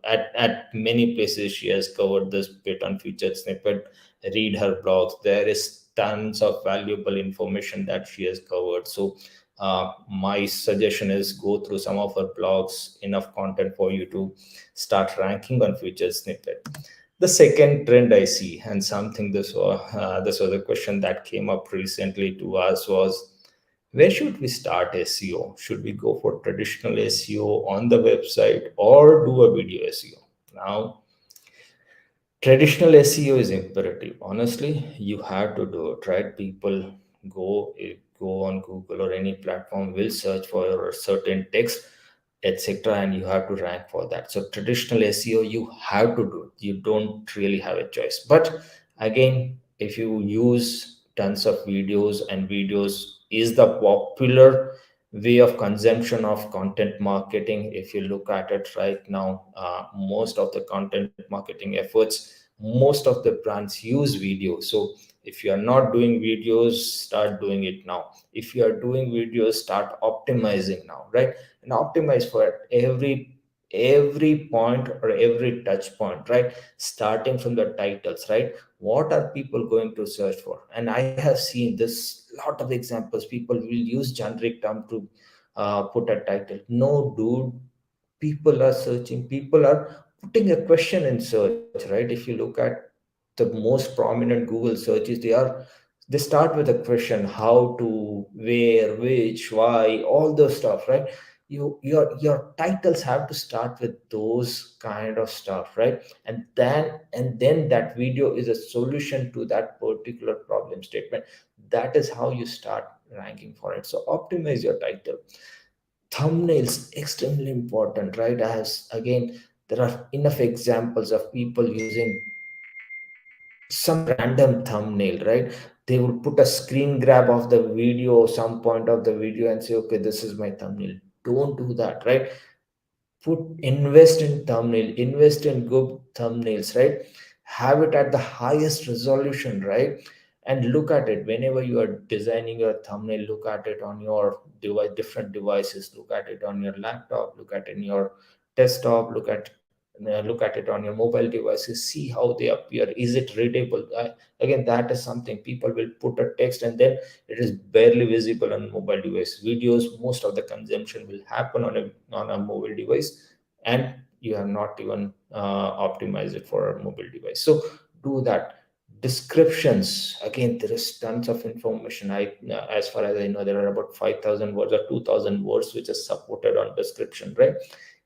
at many places. She has covered this bit on featured snippet. Read her blogs. There is tons of valuable information that she has covered. So my suggestion is go through some of her blogs. Enough content for you to start ranking on featured snippet. The second trend I see, and something this was a question that came up recently to us, was where should we start SEO? Should we go for traditional SEO on the website or do a video SEO? Now, traditional SEO is imperative. Honestly, you have to do it, right? People go on Google or any platform, will search for a certain text, etc., and you have to rank for that. So traditional SEO, you have to do it. You don't really have a choice. But again, if you use tons of videos, and videos is the popular way of consumption of content marketing. If you look at it right now, most of the content marketing efforts, most of the brands use video. So if you are not doing videos, start doing it now. If you are doing videos, start optimizing now, right? And optimize for every point or every touch point, right? Starting from the titles, right? What are people going to search for? And I have seen this lot of examples. People will use generic term to put a title. No, dude, people are searching, people are putting a question in search, right? If you look at the most prominent Google searches, they start with a question: how to, where, which, why, all those stuff, right? Your titles have to start with those kind of stuff, right? And then that video is a solution to that particular problem statement. That is how you start ranking for it. So optimize your title. Thumbnails, extremely important, right? As again, there are enough examples of people using some random thumbnail, right? They will put a screen grab of the video or some point of the video and say, okay, this is my thumbnail. Don't do that, right? Invest in thumbnail, invest in good thumbnails, right? Have it at the highest resolution, right? And look at it whenever you are designing your thumbnail. Look at it on your device, different devices. Look at it on your laptop, look at it in your desktop, look at it on your mobile devices. See how they appear. Is it readable? Again, that is something. People will put a text and then it is barely visible on mobile device. Videos, most of the consumption will happen on a mobile device, and you have not even optimized it for a mobile device. So do that. Descriptions, again, there is tons of information. As far as I know, there are about 5,000 words or 2,000 words which is supported on description, right?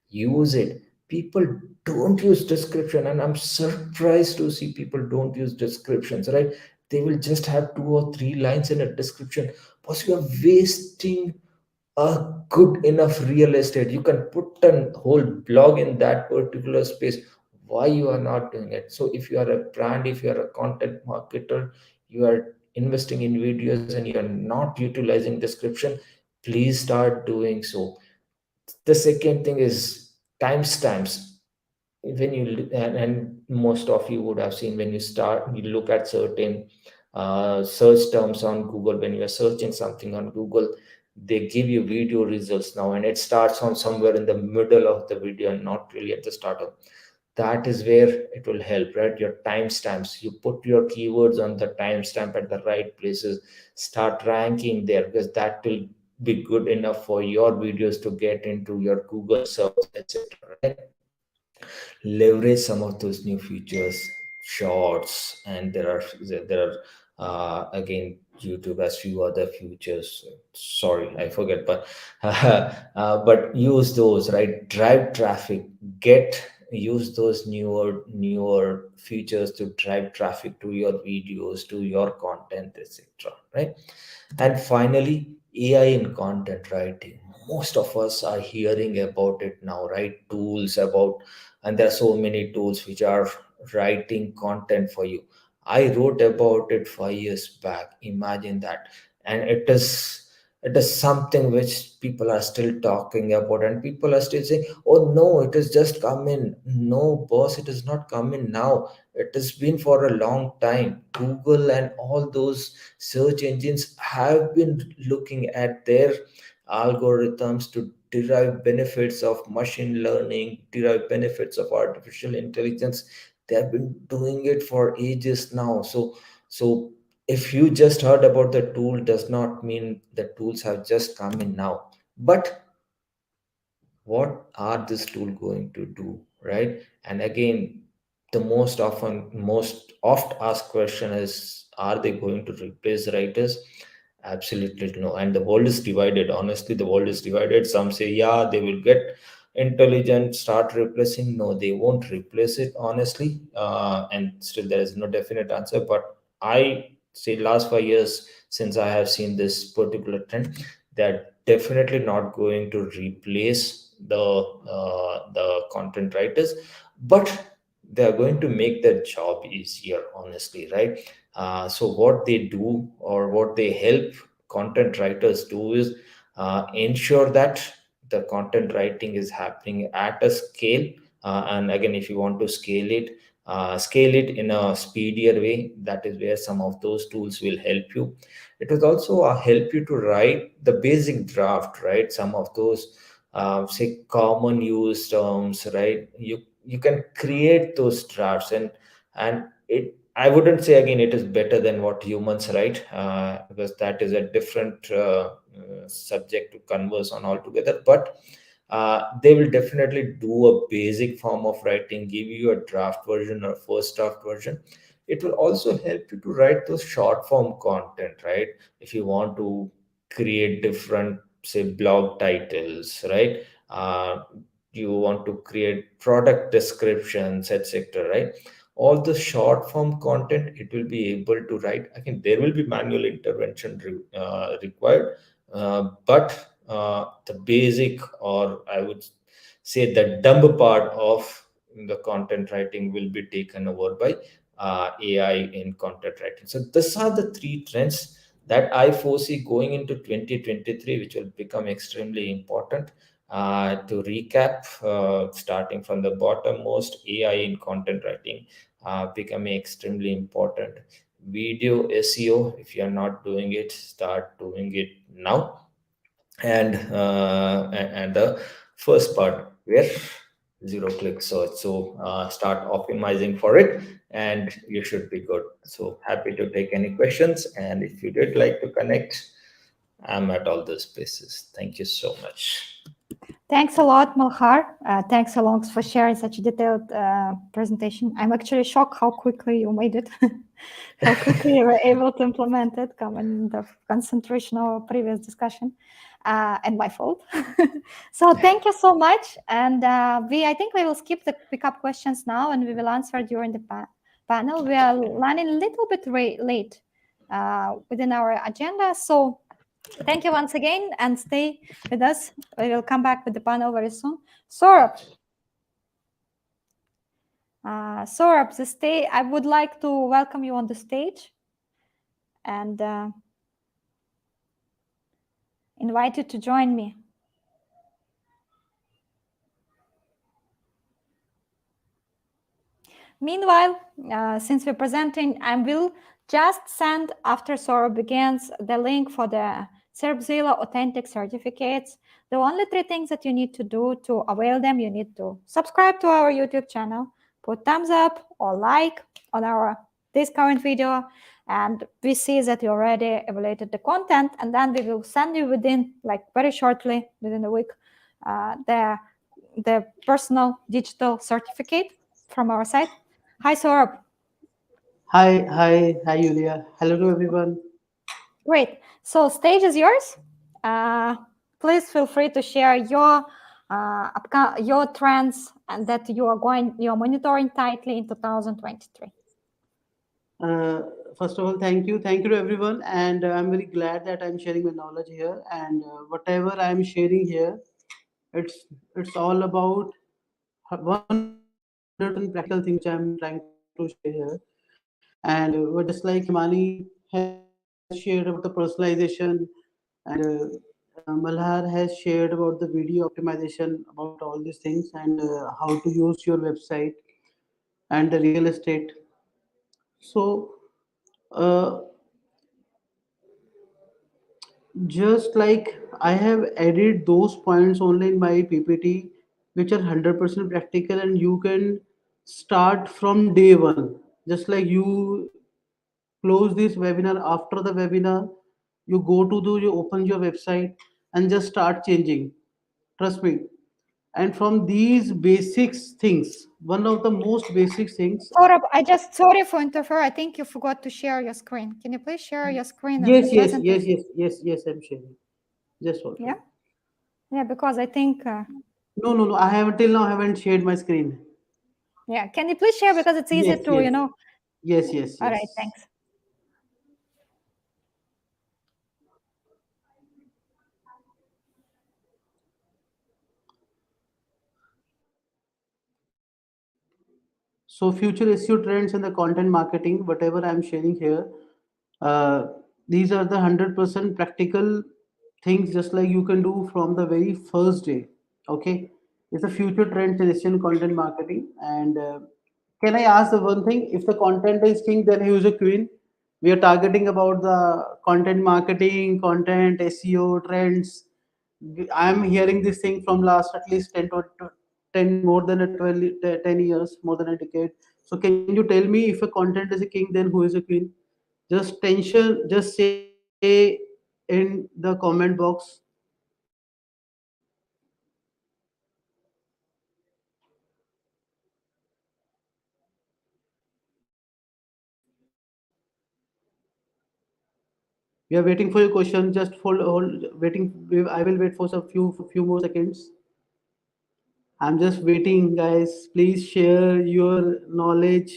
Use it. People don't use description, and I'm surprised to see people don't use descriptions, right? They will just have 2 or 3 lines in a description. Because you are wasting a good enough real estate. You can put a whole blog in that particular space. Why you are not doing it? So if you are a brand, if you are a content marketer, you are investing in videos and you are not utilizing description, please start doing so. The second thing is timestamps. When you and most of you would have seen, when you look at certain search terms on Google, when you are searching something on Google, they give you video results now, and it starts on somewhere in the middle of the video and not really at the start of. That is where it will help, right? Your timestamps. You put your keywords on the timestamp at the right places. Start ranking there, because that will be good enough for your videos to get into your Google search, etc. Right? Leverage some of those new features, shorts, and there are again, YouTube has few other features. Sorry, I forget, but but use those, right? Drive traffic, get use those newer features to drive traffic to your videos, to your content, etc. Right? And finally, AI in content writing. Most of us are hearing about it now, right? Tools about, and there are so many tools which are writing content for you. I wrote about it 5 years back. Imagine that. And it is something which people are still talking about, and people are still saying, oh no, it has just come in. No, boss, it has not come in now. It has been for a long time. Google and all those search engines have been looking at their algorithms to derive benefits of machine learning, derive benefits of artificial intelligence. They have been doing it for ages now. So if you just heard about the tool, does not mean the tools have just come in now. But what are this tool going to do, right? And again, the most oft asked question is, are they going to replace writers? Absolutely no. And the world is divided. Honestly, the world is divided. Some say, yeah, they will get intelligent, start replacing. No, they won't replace it, honestly. And still, there is no definite answer. But I say, last 5 years, since I have seen this particular trend, they're definitely not going to replace the content writers, but they are going to make their job easier, honestly, right? So what they do, or what they help content writers do, is ensure that the content writing is happening at a scale. And again, if you want to scale it in a speedier way, that is where some of those tools will help you. It will also help you to write the basic draft, right? Some of those say common use terms, right? You can create those drafts, and it, I wouldn't say again it is better than what humans write, because that is a different subject to converse on altogether. But they will definitely do a basic form of writing, give you a draft version or first draft version. It will also help you to write those short form content, right? If you want to create different, say, blog titles, right? You want to create product descriptions, etc., right? All the short form content it will be able to write. Again, there will be manual intervention required, but the basic, or I would say the dumb part of the content writing will be taken over by AI in content writing. So these are the three trends that I foresee going into 2023, which will become extremely important. To recap, starting from the bottommost, AI in content writing becoming extremely important. Video SEO, if you are not doing it, start doing it now. And the first part, where zero click search. So start optimizing for it, and you should be good. So happy to take any questions, and if you did like to connect, I'm at all those places. Thank you so much. Thanks a lot, Malhar. Thanks a lot for sharing such a detailed presentation. I'm actually shocked how quickly you made it, how quickly you were able to implement it, coming the concentration of our previous discussion, and my fault. So thank you so much. And I think we will skip the pickup questions now, and we will answer during the panel. We are running a little bit late within our agenda, so thank you once again, and stay with us. We will come back with the panel very soon. Sourabh, I would like to welcome you on the stage and invite you to join me. Meanwhile, since we're presenting, I will just send, after Sourabh begins, the link for the Serpzilla authentic certificates. The only 3 things that you need to do to avail them, you need to subscribe to our YouTube channel, put thumbs up or like on this current video, and we see that you already evaluated the content, and then we will send you within, like very shortly, within a week, the personal digital certificate from our site. Hi, Sourabh. Hi, Yulia. Hello to everyone. Great. So stage is yours. Please feel free to share your your trends and that you're monitoring tightly in 2023? First of all, thank you to everyone, and I'm very glad that I'm sharing my knowledge here. And whatever I'm sharing here, it's all about 100% practical things which I'm trying to share here. And just like Himani has shared about the personalization, and Malhar has shared about the video optimization, about all these things, and how to use your website and the real estate. So, uh, just like I have added those points only in my PPT, which are 100% practical, and you can start from day one. Just like you close this webinar, after the webinar, you open your website and just start changing. Trust me. And from these basics things, one of the most basic things. Saurabh, sorry for interfere. I think you forgot to share your screen. Can you please share your screen and Yes, yes, present it? yes, yes, yes, yes, I'm sharing. Just hold Yeah, on. yeah, because I think. No, no, no. I haven't till now. I haven't shared my screen. Yeah, can you please share because it's easy Yes, to, yes, yes, yes, All right, yes. thanks. So future SEO trends in the content marketing, whatever I'm sharing here, uh, these are the 100% practical things, just like you can do from the very first day. Okay, it's a future trend in SEO content marketing. And can I ask the one thing? If the content is king, then who is a queen? We are targeting about the content marketing, content SEO trends. I'm hearing this thing from last at least 10 more than a 12, 10 years, more than a decade. So can you tell me, if a content is a king, then who is a queen? Just say in the comment box. We are waiting for your question. Just waiting. I will wait for some few more seconds. I'm just waiting, guys. Please share your knowledge.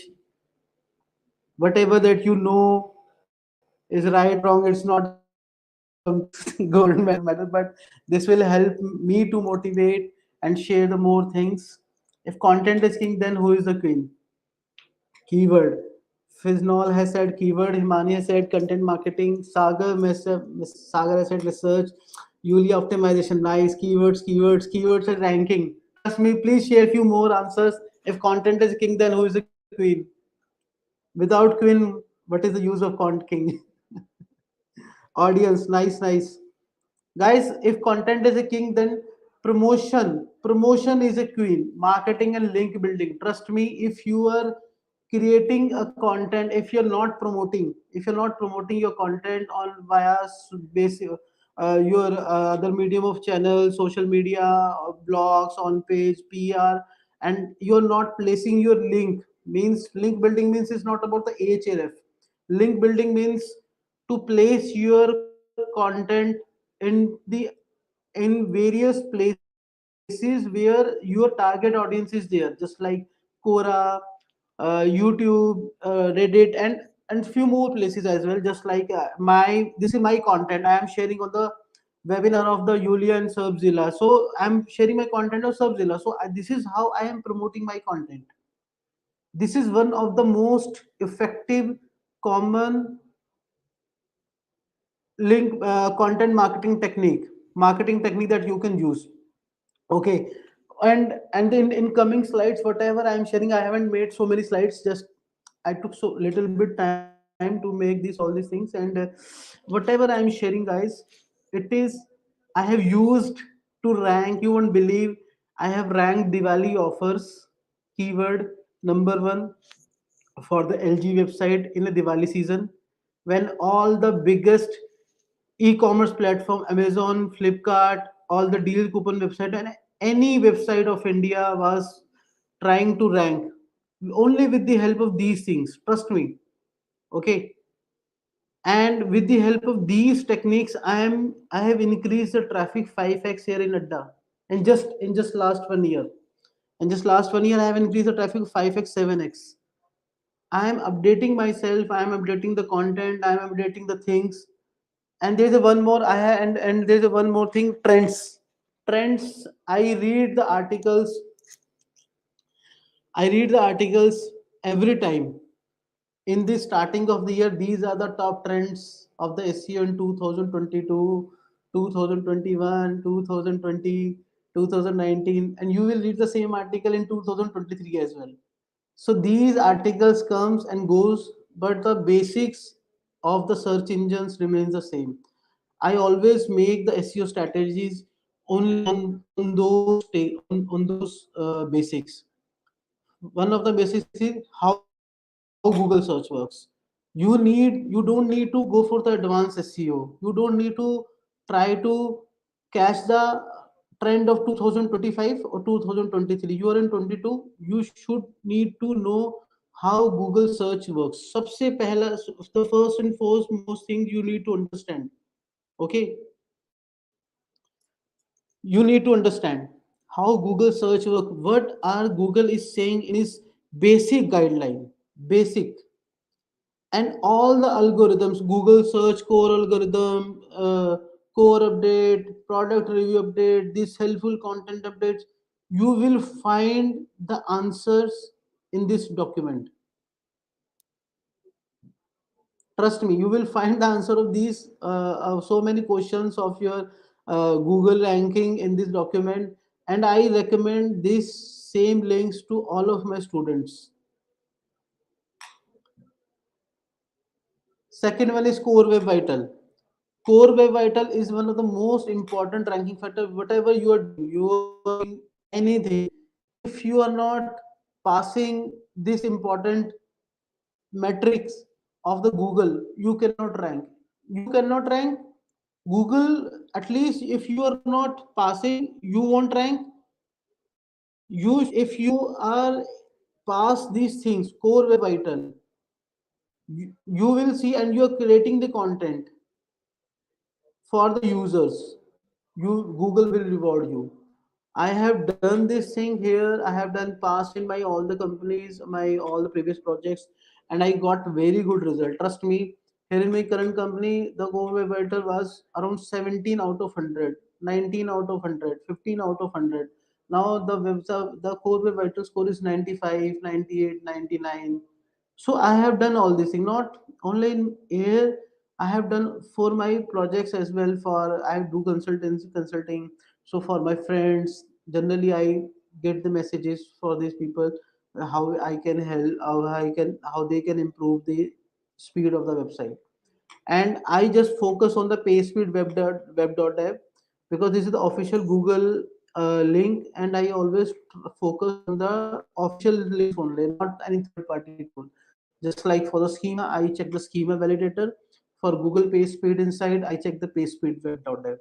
Whatever that you know is right, wrong. It's not some government matter, but this will help me to motivate and share the more things. If content is king, then who is the queen? Keyword. Fiznol has said keyword. Himani has said content marketing. Sagar has said research. Yulia optimization. Nice. Keywords and ranking. Trust me, please share a few more answers. If content is king, then who is the queen? Without queen, what is the use of king? Audience, nice. Guys, if content is a king, then promotion is a queen. Marketing and link building. Trust me, if you are creating a content, if you're not promoting your content on via basic your other medium of channel, social media, blogs, on page, PR, and you're not placing your means link building means it's not about the ahref. Link building means to place your content in the in various places where your target audience is there, just like Quora, YouTube, Reddit, and few more places as well. Just like my this is my content I am sharing on the webinar of the Yulia and Serpzilla. So I'm sharing my content of Serpzilla. So this is how I am promoting my content. This is one of the most effective, common link content marketing technique that you can use. Okay, and in coming slides, whatever I'm sharing, I haven't made so many slides. Just I took so little bit time to make all these things, and whatever I'm sharing, guys, it is I have used to rank. You won't believe, I have ranked Diwali offers keyword number one for the LG website in the Diwali season, when all the biggest e-commerce platform, Amazon, Flipkart, all the deal coupon website, and any website of India was trying to rank only with the help of these things. Trust me. Okay. And with the help of these techniques, I have increased the traffic 5x here in Adda. And just last 1 year, and just last 1 year, I have increased the traffic 5x, 7x. I am updating myself. I am updating the content. I am updating the things. And there's a one more. And there's a one more thing. Trends. Trends. I read the articles. I read the articles every time. In the starting of the year, these are the top trends of the SEO in 2022, 2021, 2020, 2019, and you will read the same article in 2023 as well. So these articles comes and goes, but the basics of the search engines remains the same. I always make the SEO strategies only on those basics. One of the basics is how Google search works. You don't need to go for the advanced SEO. You don't need to try to catch the trend of 2025 or 2023. You are in 22. You should need to know how Google search works. सबसे पहला, the first and foremost thing you need to understand. Okay, you need to understand how Google search work. What are Google is saying in its basic guideline, basic, and all the algorithms, Google search core algorithm, core update, product review update, these helpful content updates, you will find the answers in this document. Trust me, you will find the answer of these so many questions of your Google ranking in this document. And I recommend these same links to all of my students. Second one is Core Web Vital. Core Web Vital is one of the most important ranking factor. Whatever you are doing anything. If you are not passing this important metrics of the Google, you cannot rank. You cannot rank. Google, at least if you are not passing, you won't rank. You, if you are pass these things, Core Web Vital, you will see, and you are creating the content for the users, you, Google will reward you. I have done this thing here. I have done past in my all the companies, my all the previous projects, and I got very good result. Trust me, here in my current company, the core web writer was around 17 out of 100, 19 out of 100, 15 out of 100. Now the core web writer score is 95, 98, 99. So I have done all this thing, not only in here. I have done for my projects as well. For I do consultancy consulting. So for my friends, generally I get the messages for these people, how I can help, how they can improve the speed of the website. And I just focus on the PageSpeed web.app, because this is the official Google link, and I always focus on the official links only, not any third party tool. Just like for the schema, I check the schema validator. For Google PageSpeed inside, I check the PageSpeed web.app.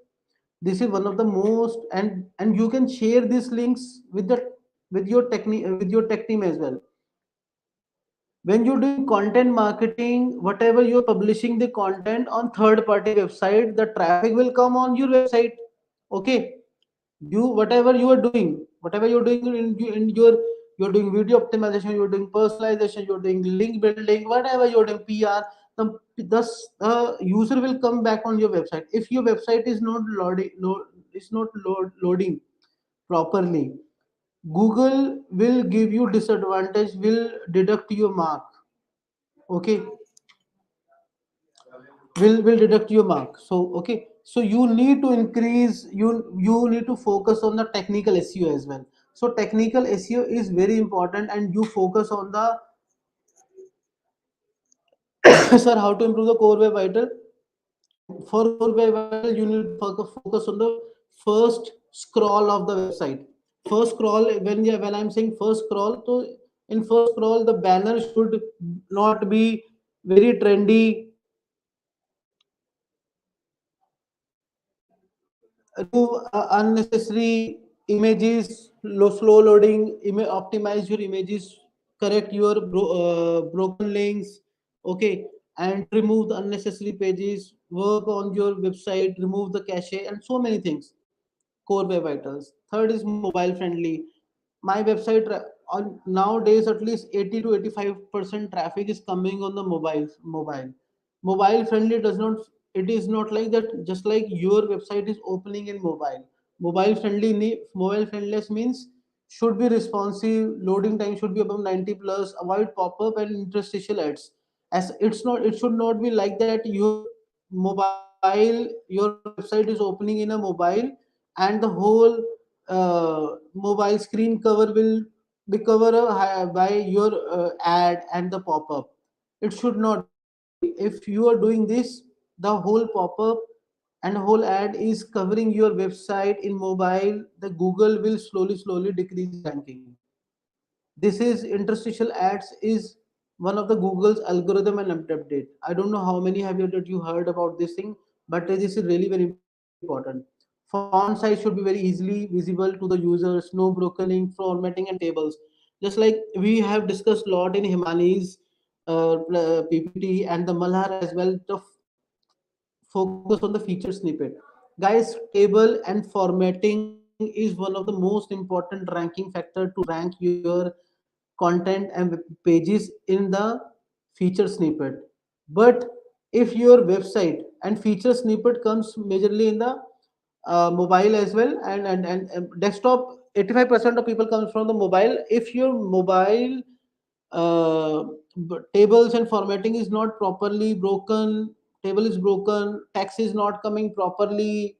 This is one of the most, and you can share these links with the with your tech team as well. When you're doing content marketing, whatever you're publishing the content on third party website, the traffic will come on your website. Okay, you, whatever you're doing in your, you're doing video optimization, you're doing personalization, you're doing link building, whatever you're doing, PR, the user will come back on your website. If your website is not loading properly, Google will give you disadvantage, will deduct your mark. Okay, will deduct your mark. So okay, so you need to increase, you need to focus on the technical SEO as well. So technical SEO is very important, and you focus on the sir, how to improve the core web vital. For core web vital, you need to focus on the first scroll of the website. First scroll, when I'm saying first scroll, so in first scroll the banner should not be very trendy, remove unnecessary images, slow loading, optimize your images, correct your broken links. Okay, and remove the unnecessary pages, work on your website, remove the cache, and so many things. core web vitals. Third is mobile friendly. My website on nowadays at least 80 to 85% traffic is coming on the mobile friendly does not, it is not like that. Just like your website is opening in mobile friendless means should be responsive, loading time should be above 90 plus, avoid pop-up and interstitial ads. As it's not, it should not be like that your website is opening in a mobile and the whole mobile screen cover will be covered by your ad and the pop-up. It should not be. If you are doing this, the whole pop-up and whole ad is covering your website in mobile, the Google will slowly decrease your ranking. This is interstitial ads is one of the Google's algorithm and update. I don't know how many have you that you heard about this thing, but this is really very important. Font size should be very easily visible to the users, no broken link, formatting and tables. Just like we have discussed a lot in Himani's PPT and the Malhar as well, the focus on the feature snippet. Guys, table and formatting is one of the most important ranking factor to rank your content and pages in the feature snippet. But if your website and feature snippet comes majorly in the mobile as well, and desktop, 85% of people comes from the mobile. If your mobile tables and formatting is not properly broken, table is broken, text is not coming properly,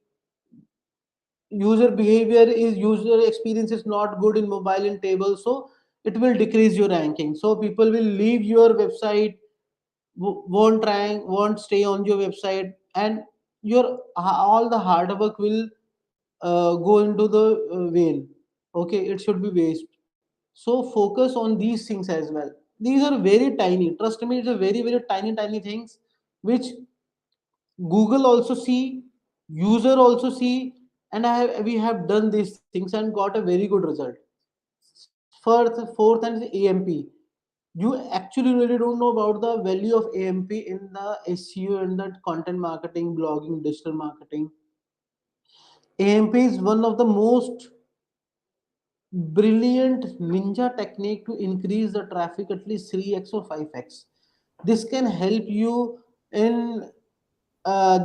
user experience is not good in mobile and table, so it will decrease your ranking. So people will leave your website, won't stay on your website, and your all the hard work will go into the vain. Okay, it should be waste. So focus on these things as well. These are very tiny, trust me, it's a very tiny things which Google also see, user also see, and we have done these things and got a very good result. Fourth and AMP. You actually really don't know about the value of AMP in the SEO and the content marketing, blogging, digital marketing. AMP is one of the most brilliant ninja technique to increase the traffic at least 3x or 5x. This can help you in to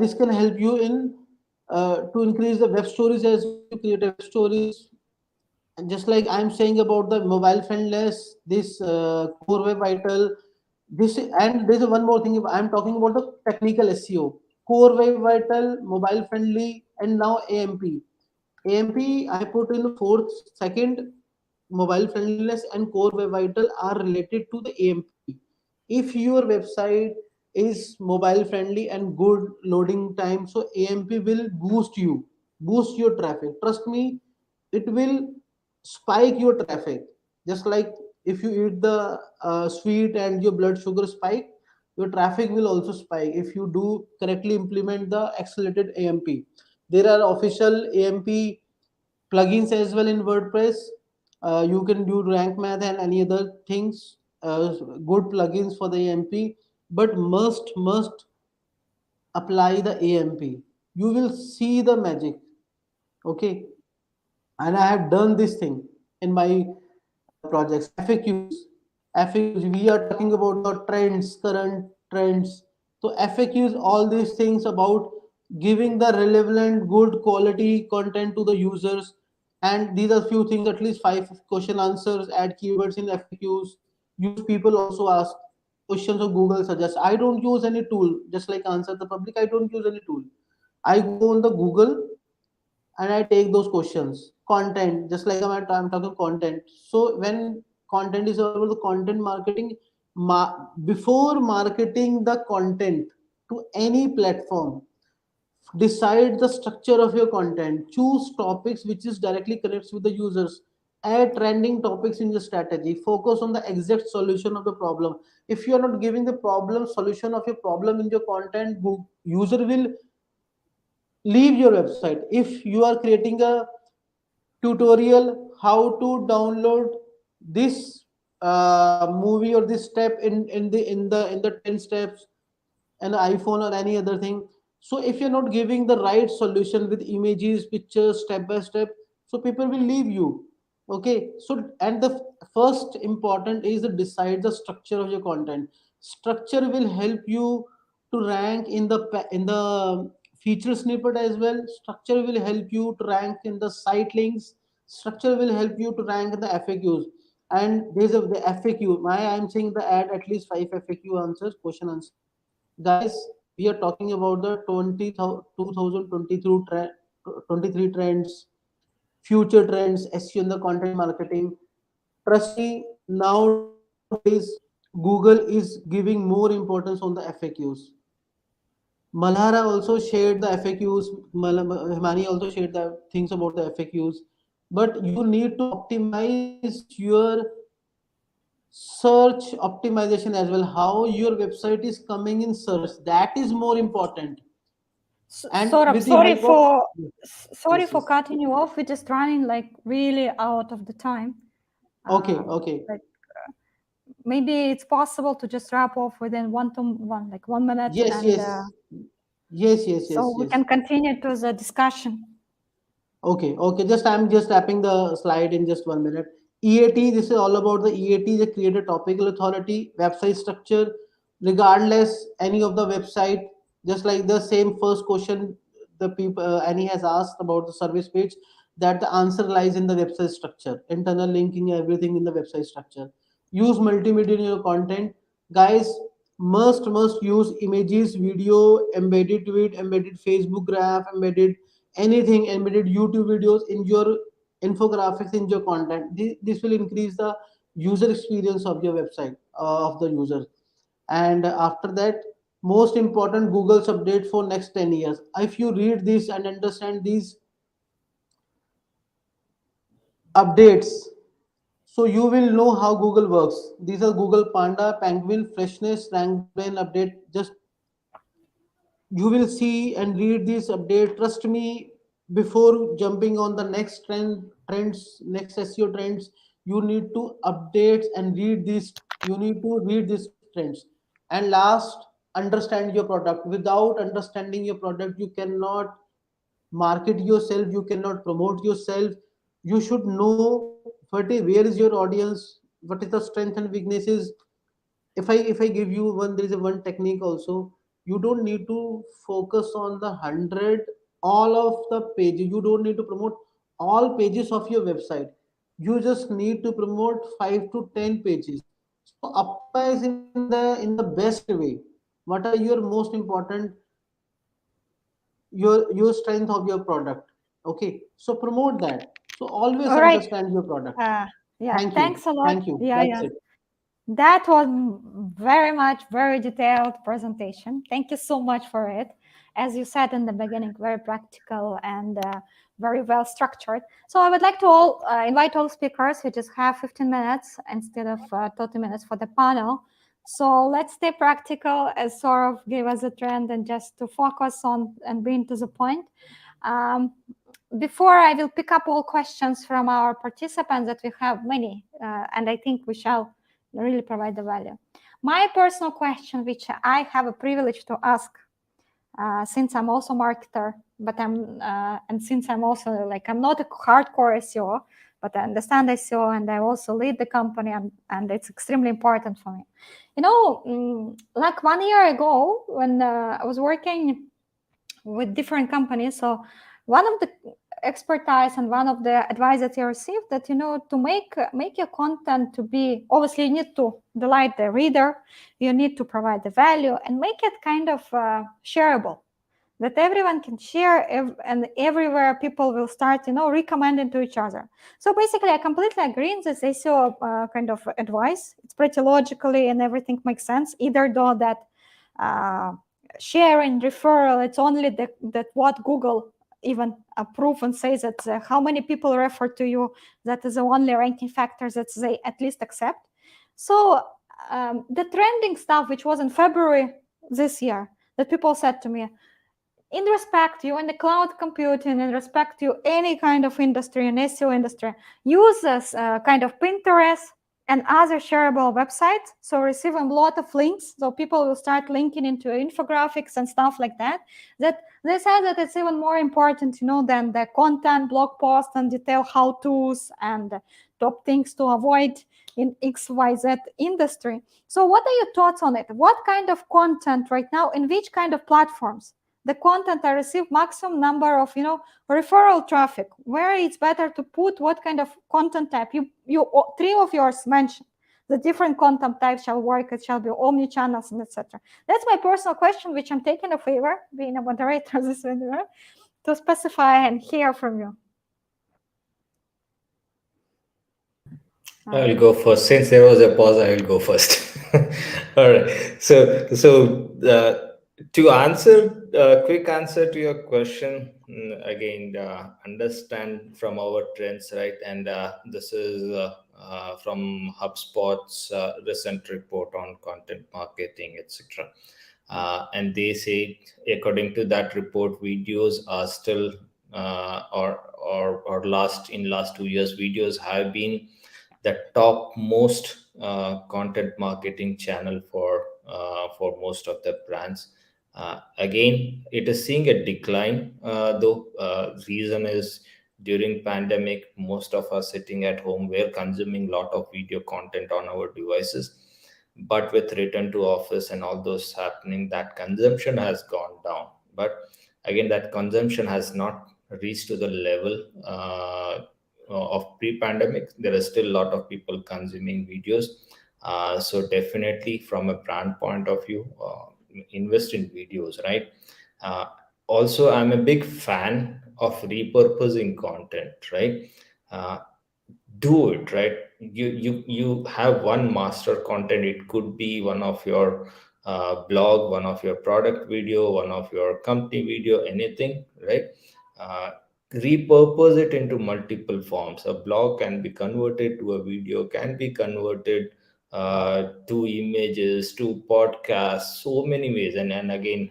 increase the web stories as well. You create a web stories, and just like I'm saying about the mobile friendless, this core web vital, this, and there's one more thing. If I'm talking about the technical SEO, core web vital, mobile friendly, and now AMP. AMP I put in the fourth, second, mobile friendliness and core web vital are related to the AMP. If your website is mobile friendly and good loading time, so AMP will boost your traffic. Trust me, it will spike your traffic. Just like if you eat the sweet and your blood sugar spike, your traffic will also spike if you do correctly implement the accelerated AMP. There are official AMP plugins as well in WordPress. You can do rank math and any other things, good plugins for the AMP, but must apply the AMP. You will see the magic. Okay, and I have done this thing in my projects. FAQs, we are talking about the trends, current trends. So FAQs, all these things about giving the relevant good quality content to the users. And these are few things, at least 5 question answers, add keywords in FAQs. Use, people also ask questions of Google suggest. I don't use any tool, just like answer the public, I don't use any tool. I go on the Google and I take those questions. Content, just like I'm talking content. So when content is available, the content marketing, before marketing the content to any platform, decide the structure of your content. Choose topics which is directly connects with the users. Add trending topics in your strategy. Focus on the exact solution of the problem. If you are not giving the problem solution of your problem in your content, user will leave your website. If you are creating a tutorial how to download this movie or this step in the 10 steps, an iPhone or any other thing, So if you're not giving the right solution with images, pictures, step by step, so people will leave you. Okay. So and the first important is to decide the structure of your content. Structure will help you to rank in the in the feature snippet as well. Structure will help you to rank in the site links. Structure will help you to rank in the FAQs. And there's a the FAQ. I'm saying the add at least 5 FAQ answers, question answers. Guys, we are talking about the 2023 23 trends, future trends, SEO in the content marketing. Trust me, nowadays Google is giving more importance on the FAQs. Malhara also shared the FAQs. Himani also shared the things about the FAQs. But you need to optimize your search optimization as well. How your website is coming in search, that is more important. And Saurabh, with the help of sorry yes, for yes. cutting you off. We're just running like really out of the time. Okay, Um, okay. like maybe it's possible to just wrap off within 1 to 1, like 1 minute, Yes, and yes. Yes, yes, so yes, we yes. can continue to the discussion. Okay, okay. Just I'm just tapping the slide in just 1 minute. EAT, this is all about the EAT, the Creator Topical Authority, website structure, regardless any of the website, just like the same first question the people Annie has asked about the service page, that the answer lies in the website structure, internal linking, everything in the website structure. Use multimedia in your content. Guys, must use images, video, embedded tweet, embedded Facebook graph, embedded anything, embedded YouTube videos in your infographics, in your content. This will increase the user experience of your website, of the user. And after that, most important, Google's update for next 10 years. If you read this and understand these updates, so you will know how Google works. These are Google Panda, Penguin, Freshness, Rank Brain update. Just you will see and read this update. Trust me, before jumping on the next trends, next SEO trends, you need to update and read this. You need to read these trends. And last, understand your product. Without understanding your product, you cannot market yourself, you cannot promote yourself. You should know where is your audience, what is the strength and weaknesses. If I give you one, there is a one technique also. You don't need to focus on the 100 all of the pages. You don't need to promote all pages of your website. You just need to promote 5 to 10 pages. So optimize in the best way. What are your most important, your strength of your product? Okay, so promote that. So always All right. understand your product. Yeah, Thank you, thanks a lot. thank you, Yeah, that's yeah. it. That was very detailed presentation. Thank you so much for it. As you said in the beginning, very practical and very well structured. So I would like to invite all speakers who just have 15 minutes instead of 30 minutes for the panel. So let's stay practical, as Saurabh gave us a trend, and just to focus on and bring to the point. Before I will pick up all questions from our participants, that we have many, and I think we shall really provide the value. My personal question, which I have a privilege to ask, since I'm also a marketer, but and since I'm also I'm not a hardcore SEO, but I understand SEO and I also lead the company, and it's extremely important for me. Like 1 year ago, when I was working with different companies, so one of the expertise and one of the advice that I received, that to make your content to be, obviously you need to delight the reader, you need to provide the value and make it kind of shareable, that everyone can share, and everywhere people will start recommending to each other. So basically I completely agree in this SEO kind of advice. It's pretty logically and everything makes sense, either though that share and referral, it's only that what Google even approve and says that how many people refer to you, that is the only ranking factors that they at least accept. So the trending stuff, which was in February this year, that people said to me, in respect to you in the cloud computing, in respect to any kind of industry, an SEO industry, use this kind of Pinterest and other shareable websites. So receiving a lot of links. So people will start linking into infographics and stuff like that. That they say that it's even more important, than the content, blog post, and detail how-tos and top things to avoid in XYZ industry. So what are your thoughts on it? What kind of content right now, in which kind of platforms? The content I receive maximum number of, referral traffic, where it's better to put what kind of content type. You three of yours mentioned the different content types shall work. It shall be omni channels and etc. That's my personal question, which I'm taking a favor, being a moderator of this webinar, to specify and hear from you. I will go first. Since there was a pause, I will go first. All right. To answer, quick answer to your question, again, understand from our trends, right? And this is from HubSpot's recent report on content marketing, etc. And they say, according to that report, videos are still, or last 2 years, videos have been the top most content marketing channel for most of the brands. Again, it is seeing a decline, though. Reason is, during pandemic, most of us sitting at home were consuming a lot of video content on our devices. But with return to office and all those happening, that consumption has gone down. But again, that consumption has not reached to the level of pre-pandemic. There are still a lot of people consuming videos. So definitely, from a brand point of view, invest in videos, right? Also, I'm a big fan of repurposing content, right? Do it, right? You have one master content. It could be one of your blog, one of your product video, one of your company video, anything, right? Repurpose it into multiple forms. A blog can be converted to a video, can be converted to images, to podcasts, so many ways. And again,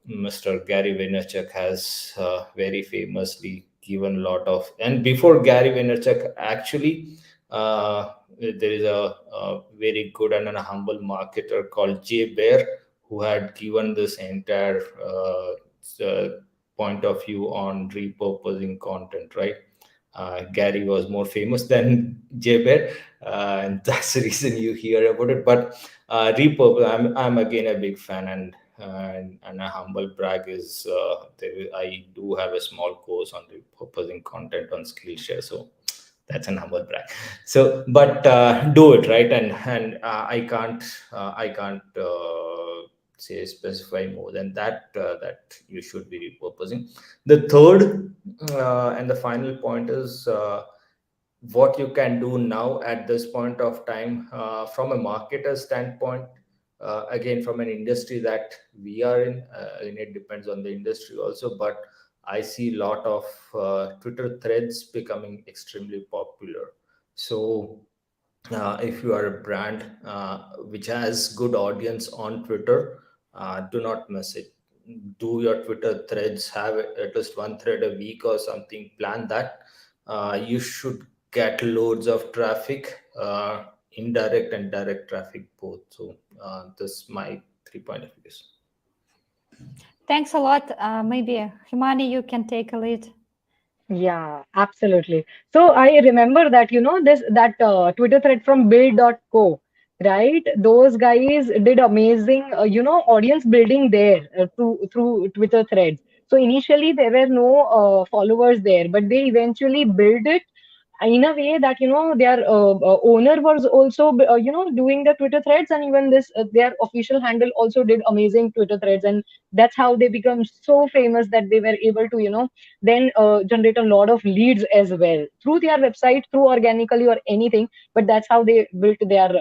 Mr. Gary Vaynerchuk has very famously given a lot of. And before Gary Vaynerchuk, actually, there is a very good and a humble marketer called Jay Bear, who had given this entire point of view on repurposing content, right? Gary was more famous than Jay Bear, and that's the reason you hear about it. But repurpose, I'm again a big fan, and a humble brag is I do have a small course on repurposing content on Skillshare, so that's an humble brag. So, but do it, right? And I can't say specify more than that, that you should be repurposing. The third and the final point is what you can do now at this point of time from a marketer standpoint. Again, from an industry that we are in, and it depends on the industry also, but I see a lot of Twitter threads becoming extremely popular. So if you are a brand which has good audience on Twitter, do not miss it. Do your Twitter threads, have at least one thread a week or something, plan that. You should get loads of traffic, indirect and direct traffic both. So this is my 3 point of views. Thanks a lot. Maybe Himani, you can take a lead. Yeah, absolutely. So I remember that, that Twitter thread from build.co, right? Those guys did amazing, audience building there through Twitter threads. So initially there were no followers there, but they eventually built it in a way that their owner was also doing the Twitter threads, and even this their official handle also did amazing Twitter threads, and that's how they become so famous that they were able to then generate a lot of leads as well through their website, through organically or anything. But that's how they built their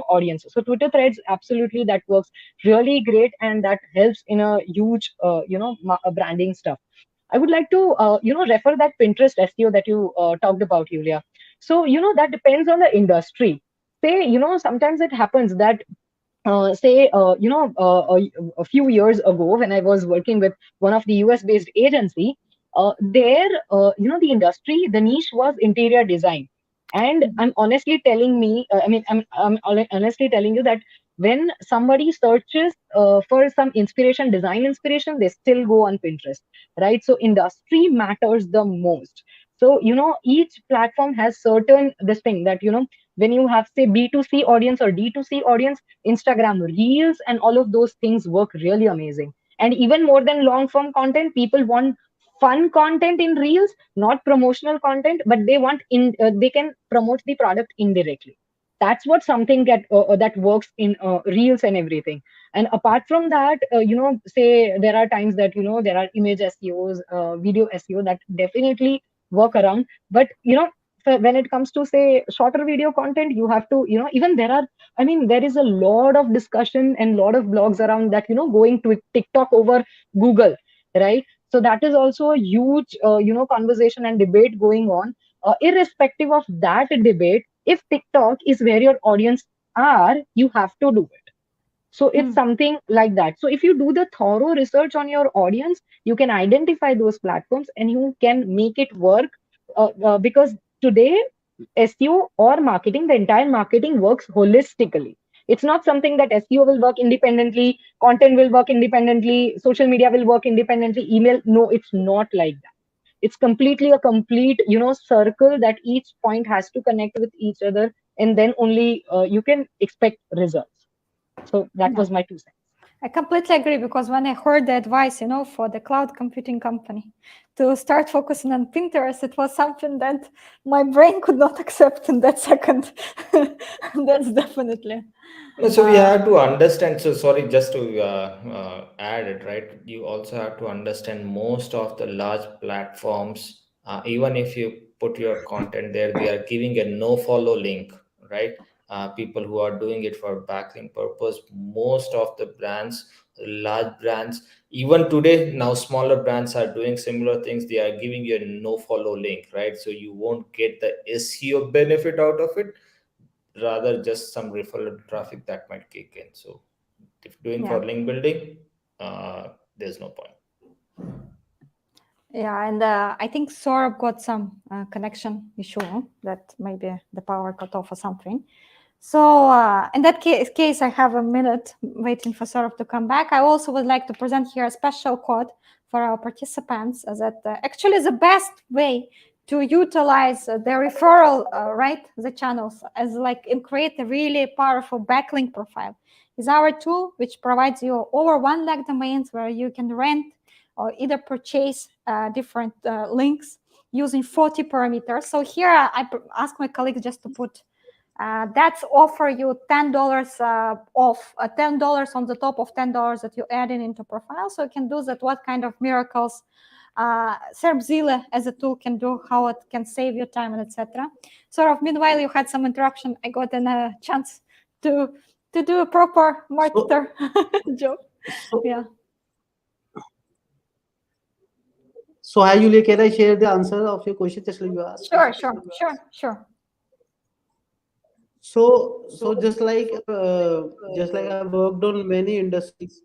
audience. So Twitter threads, absolutely, that works really great, and that helps in a huge branding stuff. I would like to, refer that Pinterest SEO that you talked about, Julia. So, that depends on the industry. Say, sometimes it happens that, say, a few years ago, when I was working with one of the US-based agency, there, the industry, the niche was interior design. And I'm honestly telling me, I'm honestly telling you that when somebody searches for some inspiration, design inspiration, they still go on Pinterest, right? So industry matters the most. So, each platform has certain this thing that, when you have, say, B2C audience or D2C audience, Instagram Reels and all of those things work really amazing. And even more than long form content, people want fun content in Reels, not promotional content, but they can promote the product indirectly. That's what something that works in Reels and everything. And apart from that, say there are times that there are image SEOs, video SEO that definitely work around. But so when it comes to, say, shorter video content, you have to, even there are, I mean, there is a lot of discussion and lot of blogs around that, going to TikTok over Google, right? So that is also a huge conversation and debate going on. Irrespective of that debate, if TikTok is where your audience are, you have to do it. So it's something like that. So if you do the thorough research on your audience, you can identify those platforms and you can make it work. Because today, SEO or marketing, the entire marketing works holistically. It's not something that SEO will work independently, content will work independently, social media will work independently, email. No, it's not like that. It's completely a complete, circle that each point has to connect with each other, and then only you can expect results. So that Yeah. was my 2 cents. I completely agree, because when I heard the advice, for the cloud computing company to start focusing on Pinterest, it was something that my brain could not accept in that second. That's definitely. So we have to understand. So sorry, just to add it, right? You also have to understand most of the large platforms, even if you put your content there, they are giving a no follow link, right? People who are doing it for backlink purpose. Most of the brands, large brands, even today now smaller brands are doing similar things. They are giving you a no follow link, right? So you won't get the SEO benefit out of it, rather just some referral traffic that might kick in. So if doing Yeah. for link building, there's no point. Yeah, and I think Sourabh got some connection issue, that maybe the power cut off or something. So in that case, I have a minute waiting for Sourabh to come back. I also would like to present here a special code for our participants, that actually the best way to utilize the referral, right, the channels, as like and create a really powerful backlink profile, is our tool, which provides you over 1 lakh domains where you can rent or either purchase different links using 40 parameters. So here I ask my colleagues just to put that's offer you $10 off, $10 on the top of $10 that you add into profile. So you can do that. What kind of miracles Serpzilla as a tool can do, how it can save you time, and etc. Sort of meanwhile you had some interruption. I got a chance to do a proper marketer job. Yeah. So, hi, Yulia, can I share the answer of your question just like you asked? Sure. So just like I worked on many industries.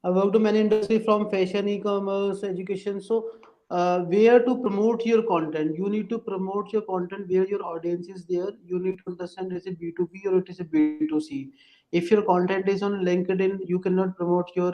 I worked on many industries from fashion, e-commerce, education. So, where to promote your content? You need to promote your content where your audience is there. You need to understand is it B2B or it is a B2C. If your content is on LinkedIn, you cannot promote your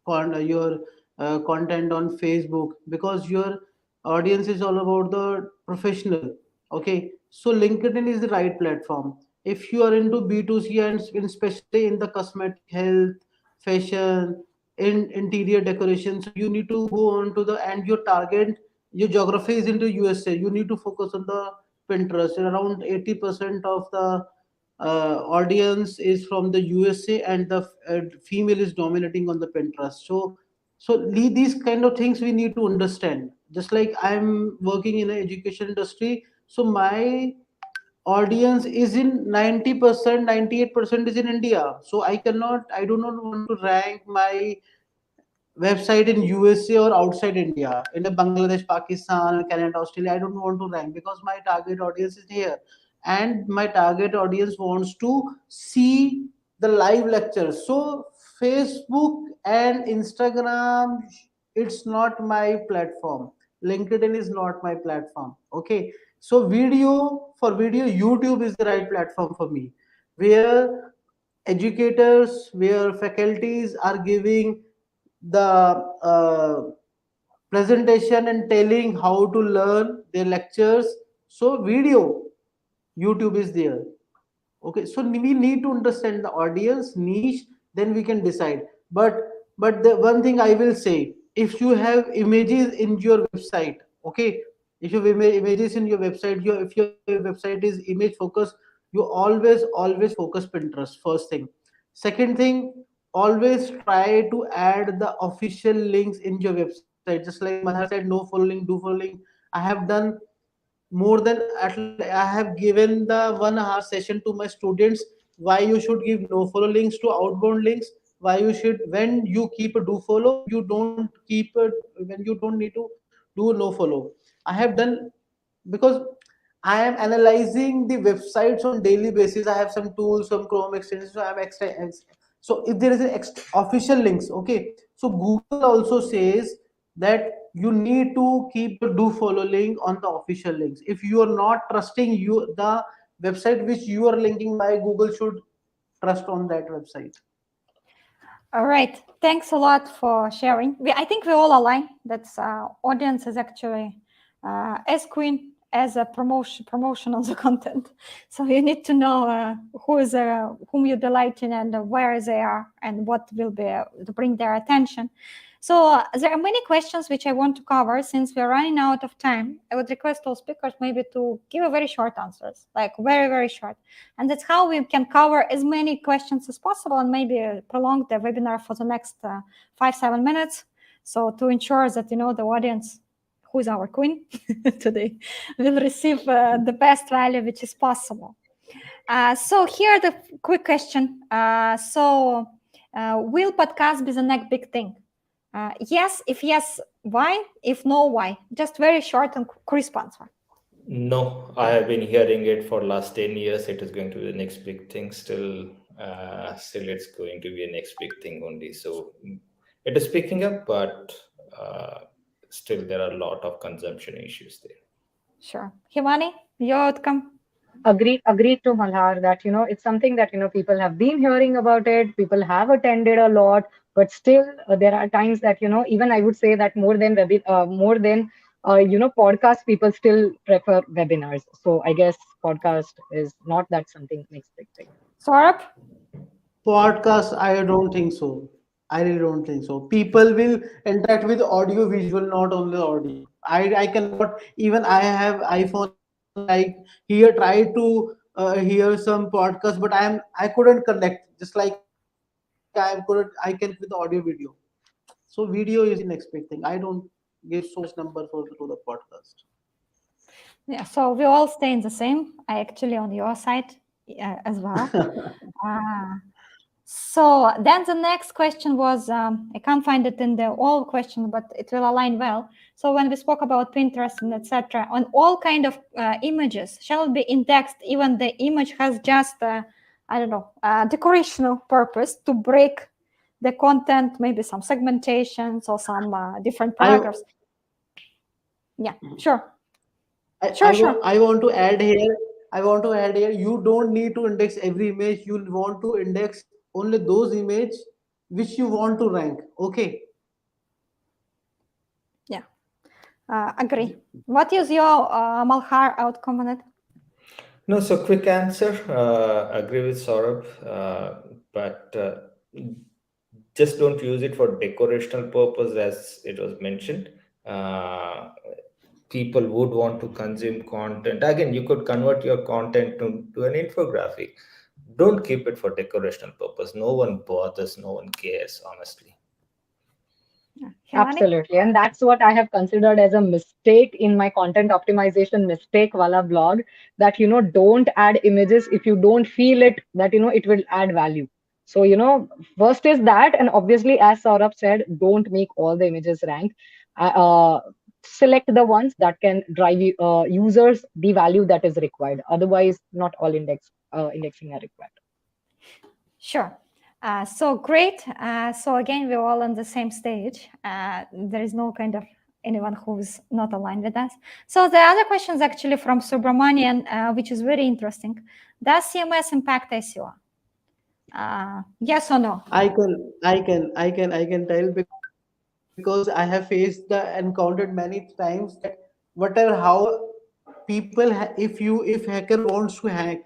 content on Facebook, because your audience is all about the professional. Okay, so LinkedIn is the right platform. If you are into B2C and especially in the cosmetic, health, fashion, in interior decoration, so you need to go on to the, and your target, your geography is into USA, you need to focus on the Pinterest. Around 80% of the audience is from the USA, and the female is dominating on the Pinterest. So these kind of things we need to understand. Just like I'm working in an education industry, so my audience is in 90%, 98% is in India. So I do not want to rank my website in USA or outside India, in a Bangladesh, Pakistan, Canada, Australia. I don't want to rank because my target audience is here, and my target audience wants to see the live lectures. So Facebook and Instagram, it's not my platform. LinkedIn is not my platform. Okay, so for video, YouTube is the right platform for me, where educators, where faculties are giving the presentation and telling how to learn their lectures. So video, YouTube is there. Okay, so we need to understand the audience niche, then we can decide. But the one thing I will say, if you have images in your website, okay, if you have images in your website, if your website is image focused, you always focus Pinterest, first thing. Second thing, always try to add the official links in your website, just like Malhar said, no following, do following. I have done more than I have given the 1 hour session to my students why you should give no follow links to outbound links, why you should, when you keep a do follow, when you don't keep it, when you don't need to do no follow. I have done, because I am analyzing the websites on daily basis. I have some tools, some Chrome extensions, so I have extra. So if there is an official links, okay. So Google also says that you need to keep the do follow link on the official links. If you are not trusting the website which you are linking, by Google should trust on that website. All right. Thanks a lot for sharing. I think we all align that audience is actually as queen as a promotion of the content. So you need to know whom you delight in and where they are and what will be to bring their attention. So there are many questions which I want to cover. Since we're running out of time, I would request all speakers maybe to give a very short answers, like very, very short. And that's how we can cover as many questions as possible and maybe prolong the webinar for the next 5-7 minutes. So to ensure that, the audience, who is our queen today, will receive the best value which is possible. So here the quick question. Will podcast be the next big thing? Yes. If yes, why? If no, why? Just very short and crisp answer. No, I have been hearing it for last 10 years. It is going to be the next big thing. Still it's going to be a next big thing only. So it is picking up, but still there are a lot of consumption issues there. Sure. Himani, your outcome? Agreed to Malhar that it's something that people have been hearing about it, people have attended a lot, but still there are times that even I would say that more than podcast, people still prefer webinars. So I guess podcast is not that something next big thing. Sourabh? Podcast, I don't think so. I really don't think so. People will interact with audio visual, not only audio. I cannot, even I have iPhone, I here try to hear some podcast, but I couldn't connect. Just like I connect with audio video. So video is the next big thing. I don't give so much number to the podcast. Yeah, so we all stay in the same. I actually on your side as well. So then the next question was, I can't find it in the all question, but it will align well. So when we spoke about Pinterest and etc., on all kind of images, shall it be indexed even the image has just, decorational purpose to break the content, maybe some segmentations or some different paragraphs? Yeah, sure. Sure. I want to add here. You don't need to index every image. You want to index only those images which you want to rank. Okay. Yeah. Agree. What is your Malhar outcome on it? No, so quick answer. Agree with Saurabh, but just don't use it for decorational purpose, as it was mentioned. People would want to consume content. Again, you could convert your content to an infographic. Don't keep it for decorational purpose. No one bothers, no one cares, honestly. Absolutely. And that's what I have considered as a mistake in my content optimization mistake wala blog, that, don't add images if you don't feel it, that, it will add value. So, first is that, and obviously, as Saurabh said, don't make all the images rank. Select the ones that can drive users the value that is required. Otherwise, not all indexing are required. Sure. So great. So again, we're all on the same stage. There is no kind of anyone who's not aligned with us. So the other question is actually from Subramanian, which is very interesting. Does CMS impact SEO? Yes or no? I can tell because I have faced encountered many times that whatever how people if hacker wants to hack,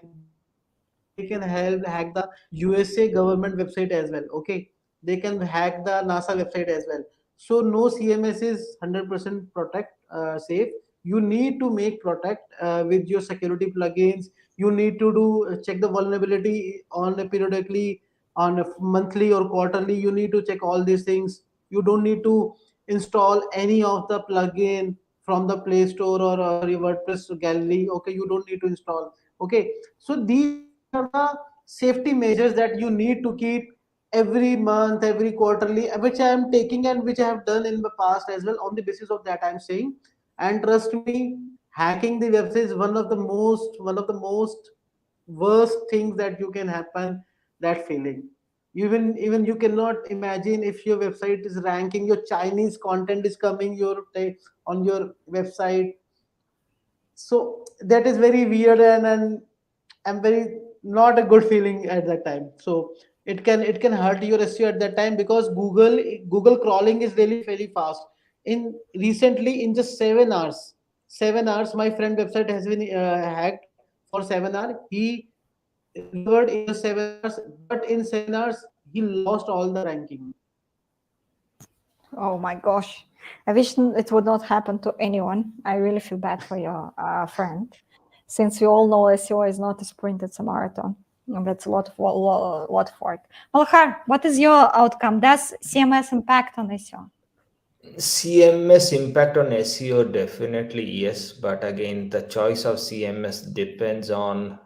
they can help hack the USA government website as well. Okay, they can hack the NASA website as well. So no CMS is 100% protect safe. You need to make protect with your security plugins. You need to do check the vulnerability on a periodically, on a monthly or quarterly. You need to check all these things. You don't need to install any of the plugin from the Play Store or your WordPress gallery. Okay, you don't need to install. Okay, so these are the safety measures that you need to keep every month, every quarterly, which I am taking and which I have done in the past as well. On the basis of that, I am saying, and trust me, hacking the website is one of the most worst things that you can happen. That feeling, even you cannot imagine if your website is ranking, your Chinese content is coming on your website. So that is very weird, and I'm very not a good feeling at that time. So it can hurt your SEO at that time, because Google crawling is really very fast. In recently, in just 7 hours, 7 hours, my friend website has been hacked for 7 hours. He recovered in just 7 hours, but in 7 hours he lost all the ranking. Oh my gosh. I wish it would not happen to anyone. I really feel bad for your friend, since we all know SEO is not a sprint, it's a marathon. And that's a lot of work. Malhar, what is your outcome? Does CMS impact on SEO? CMS impact on SEO, definitely yes, but again, the choice of CMS depends on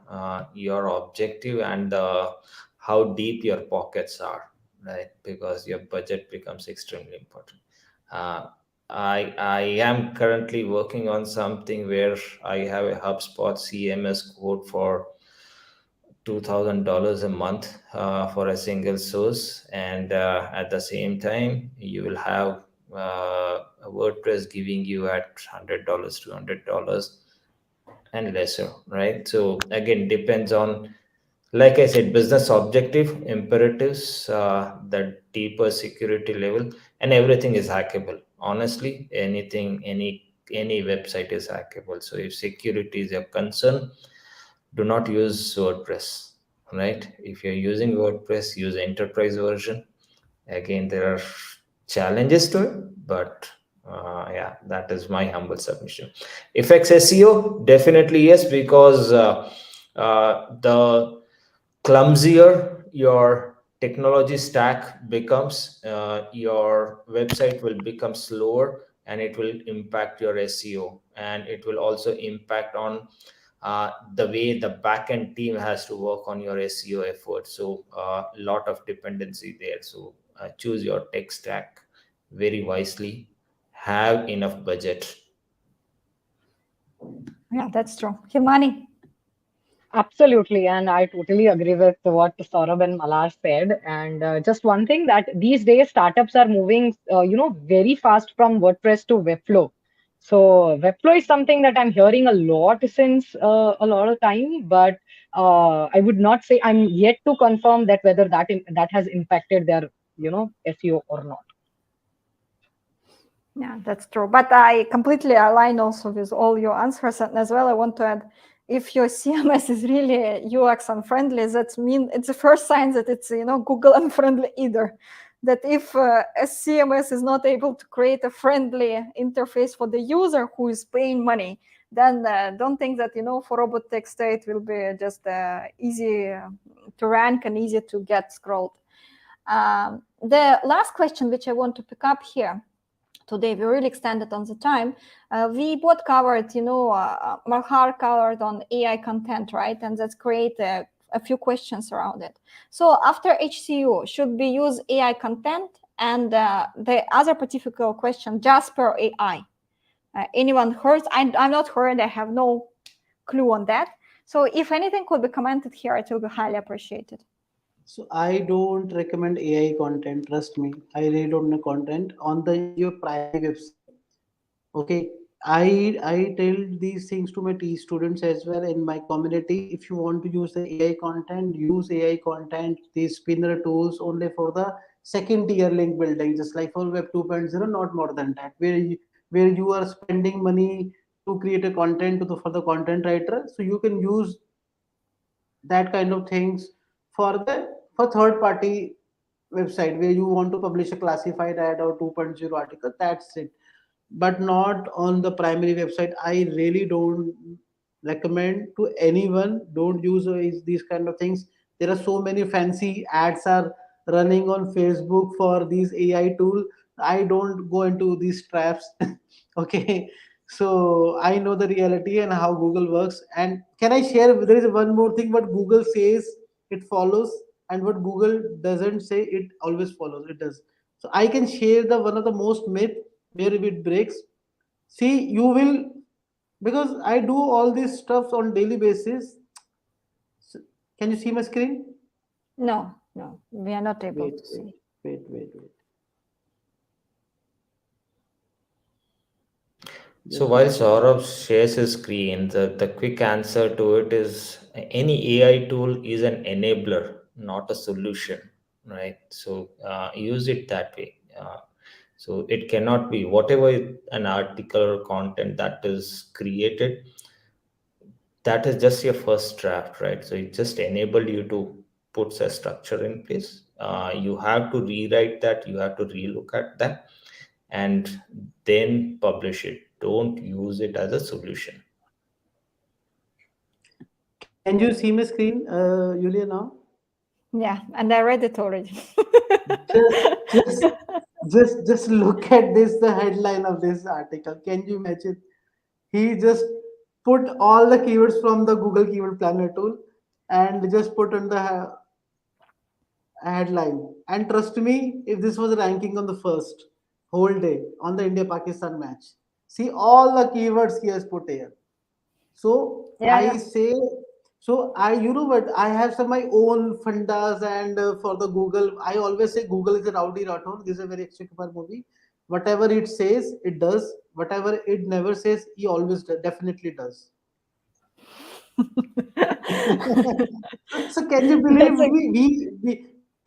your objective and how deep your pockets are, right? Because your budget becomes extremely important. I am currently working on something where I have a HubSpot CMS quote for $2,000 a month for a single source, and at the same time you will have a WordPress giving you at $100, $200 and lesser, right? So again, depends on, like I said, business objective, imperatives, the deeper security level, and everything is hackable. Honestly, any website is hackable. So if security is your concern, do not use WordPress, right? If you're using WordPress, use enterprise version. Again, there are challenges to it, but yeah, that is my humble submission. Affects SEO, definitely yes, because the clumsier your technology stack becomes, your website will become slower, and it will impact your SEO, and it will also impact on the way the backend team has to work on your SEO effort. So a lot of dependency there. So choose your tech stack very wisely, have enough budget. Yeah, that's true. Himani. Absolutely, and I totally agree with what Saurabh and Malhar said. And just one thing, that these days startups are moving, very fast from WordPress to Webflow. So Webflow is something that I'm hearing a lot since a lot of time, but I would not say, I'm yet to confirm that whether that has impacted their, SEO or not. Yeah, that's true. But I completely align also with all your answers. And as well, I want to add, if your CMS is really UX unfriendly, it's the first sign that it's Google unfriendly either. That if a CMS is not able to create a friendly interface for the user who is paying money, then don't think that for robot text it will be just easy to rank and easy to get scrolled. The last question which I want to pick up here. Today we really extended on the time. We both covered, Malhar covered on AI content, right? And that's create a few questions around it. So after HCU, should we use AI content? And the other particular question, Jasper AI. Anyone heard? I'm not heard. I have no clue on that. So if anything could be commented here, it will be highly appreciated. So I don't recommend AI content. Trust me, I really don't know content on your primary website. Okay, I tell these things to my students as well in my community. If you want to use the AI content, use AI content, these spinner tools only for the second tier link building, just like for web 2.0, not more than that, where you are spending money to create a content for the content writer. So you can use that kind of things for third party website where you want to publish a classified ad or 2.0 article. That's it, but not on the primary website. I really don't recommend to anyone. Don't use these kind of things. There are so many fancy ads are running on Facebook for these AI tool. I don't go into these traps. Okay, so I know the reality and how Google works. And can I share? There is one more thing. What Google says, it follows, and what Google doesn't say, it always follows. It does. So I can share the one of the most myth where it breaks. See, you will, because I do all these stuff on daily basis. So, can you see my screen? No, we are not able Wait, to see. wait. So while Saurabh shares his screen, the quick answer to it is any AI tool is an enabler, not a solution, right? So use it that way. So it cannot be whatever an article or content that is created, that is just your first draft, right? So it just enabled you to put a structure in place. You have to rewrite that, you have to relook at that, and then publish it. Don't use it as a solution. Can you see my screen, Julia, now? Yeah, and I read it already. Just, just, just look at this. The headline of this article. Can you imagine? He just put all the keywords from the Google Keyword Planner tool and just put on the headline. And trust me, if this was ranking on the first whole day on the India Pakistan match, see all the keywords he has put here. So Yeah. I say, so I, you know what, I have some my own fundas, and for the Google, I always say Google is a rowdy rathod. This is a very Akshay Kumar movie. Whatever it says, it does. Whatever it never says, he always definitely does. So can you believe That's a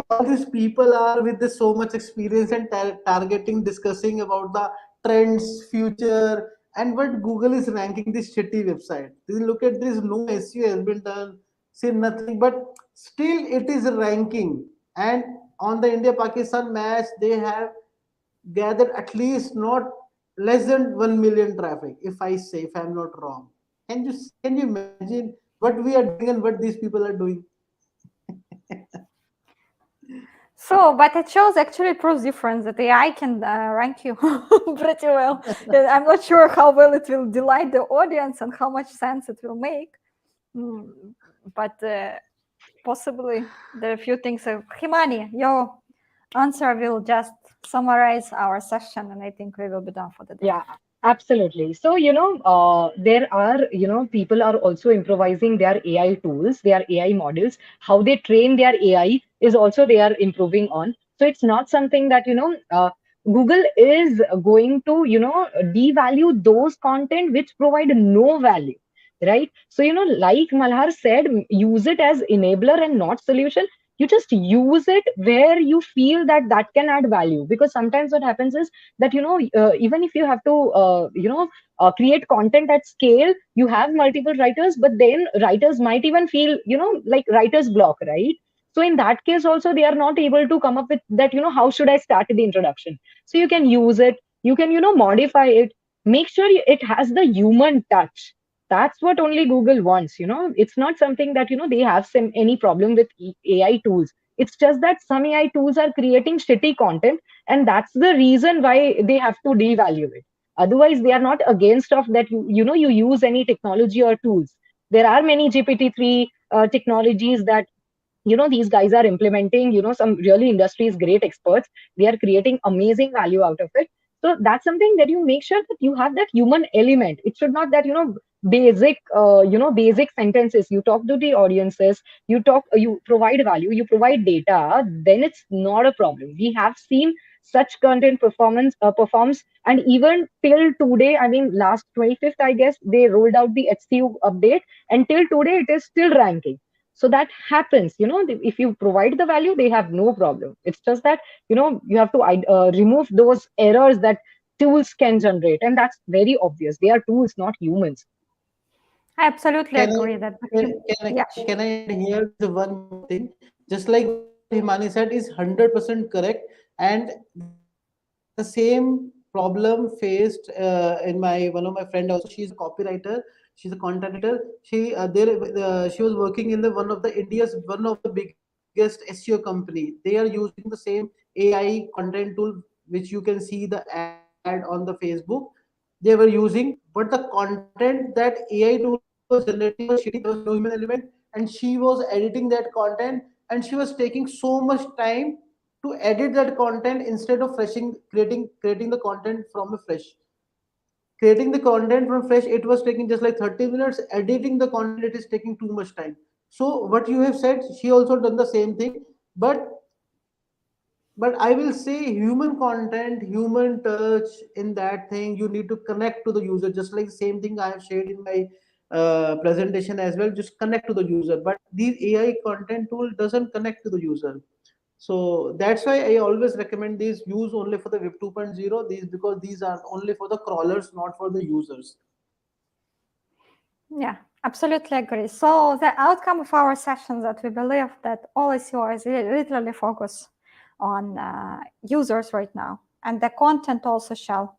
all these people are with this so much experience and targeting, discussing about the trends, future, and what Google is ranking this shitty website. Look at this, no SEO has been done, say nothing, but still it is ranking. And on the India Pakistan match, they have gathered at least not less than 1 million traffic, if I say, if I'm not wrong. Can you imagine what we are doing and what these people are doing? So, but it shows actually proves difference that AI can rank you pretty well. I'm not sure how well it will delight the audience and how much sense it will make. But possibly there are a few things. Himani, your answer will just summarize our session, and I think we will be done for the day. Yeah, absolutely. So, there are, people are also improvising their AI tools, their AI models. How they train their AI is also they are improving on. So it's not something that, Google is going to, devalue those content which provide no value, right? So, like Malhar said, use it as enabler and not solution. You just use it where you feel that that can add value, because sometimes what happens is that even if you have to create content at scale, you have multiple writers, but then writers might even feel like writer's block, right? So in that case also they are not able to come up with that, how should I start the introduction. So you can use it, you can modify it, make sure it has the human touch. That's what only Google wants. It's not something that they have any problem with AI tools. It's just that some AI tools are creating shitty content, and that's the reason why they have to devalue it. Otherwise they are not against of that you use any technology or tools. There are many GPT-3 technologies that these guys are implementing. Some really industries great experts, they are creating amazing value out of it. So that's something that you make sure that you have that human element. It should not that basic sentences. You talk to the audiences, you provide value, you provide data, then it's not a problem. We have seen such content performs. And even till today, I mean, last 25th, I guess, they rolled out the HCU update, and till today it is still ranking. So that happens, if you provide the value, they have no problem. It's just that, you have to remove those errors that tools can generate, and that's very obvious. They are tools, not humans. I absolutely Can agree I that. can Yeah. I can I add here the one more thing? Just like what Himani said is 100% correct, and the same problem faced in my one of my friend also. She's a copywriter. She's a content writer. She was working in the one of the India's one of the biggest SEO company. They are using the same AI content tool which you can see the ad on the Facebook. They were using, but the content that AI tool was generating was shitty. There was no human element, and she was editing that content, and she was taking so much time to edit that content instead of creating the content from a fresh. Creating the content from fresh, it was taking just like 30 minutes. Editing the content, it is taking too much time. So what you have said, she also done the same thing, but I will say human content, human touch in that thing, you need to connect to the user, just like the same thing I have shared in my presentation as well. Just connect to the user, but these AI content tool doesn't connect to the user. So that's why I always recommend these use only for the web 2.0, these, because these are only for the crawlers, not for the users. Yeah, absolutely agree. So the outcome of our sessions that we believe that all SEO is literally focus on users right now, and the content also shall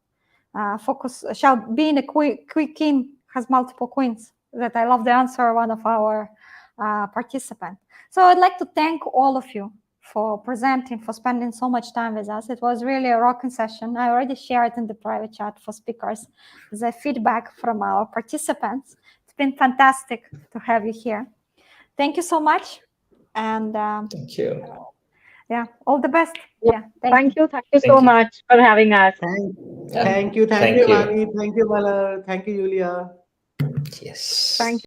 be in a king has multiple queens. That I love the answer of one of our participants. So I'd like to thank all of you for presenting, for spending so much time with us. It was really a rocking session. I already shared in the private chat for speakers the feedback from our participants. It's been fantastic to have you here. Thank you so much. And Thank you. Yeah, all the best. Yeah, Thank you. Thank you so much for having us. Thank you, Thank you. Mani. Thank you, Malhar. Thank you, Julia. Yes. Thank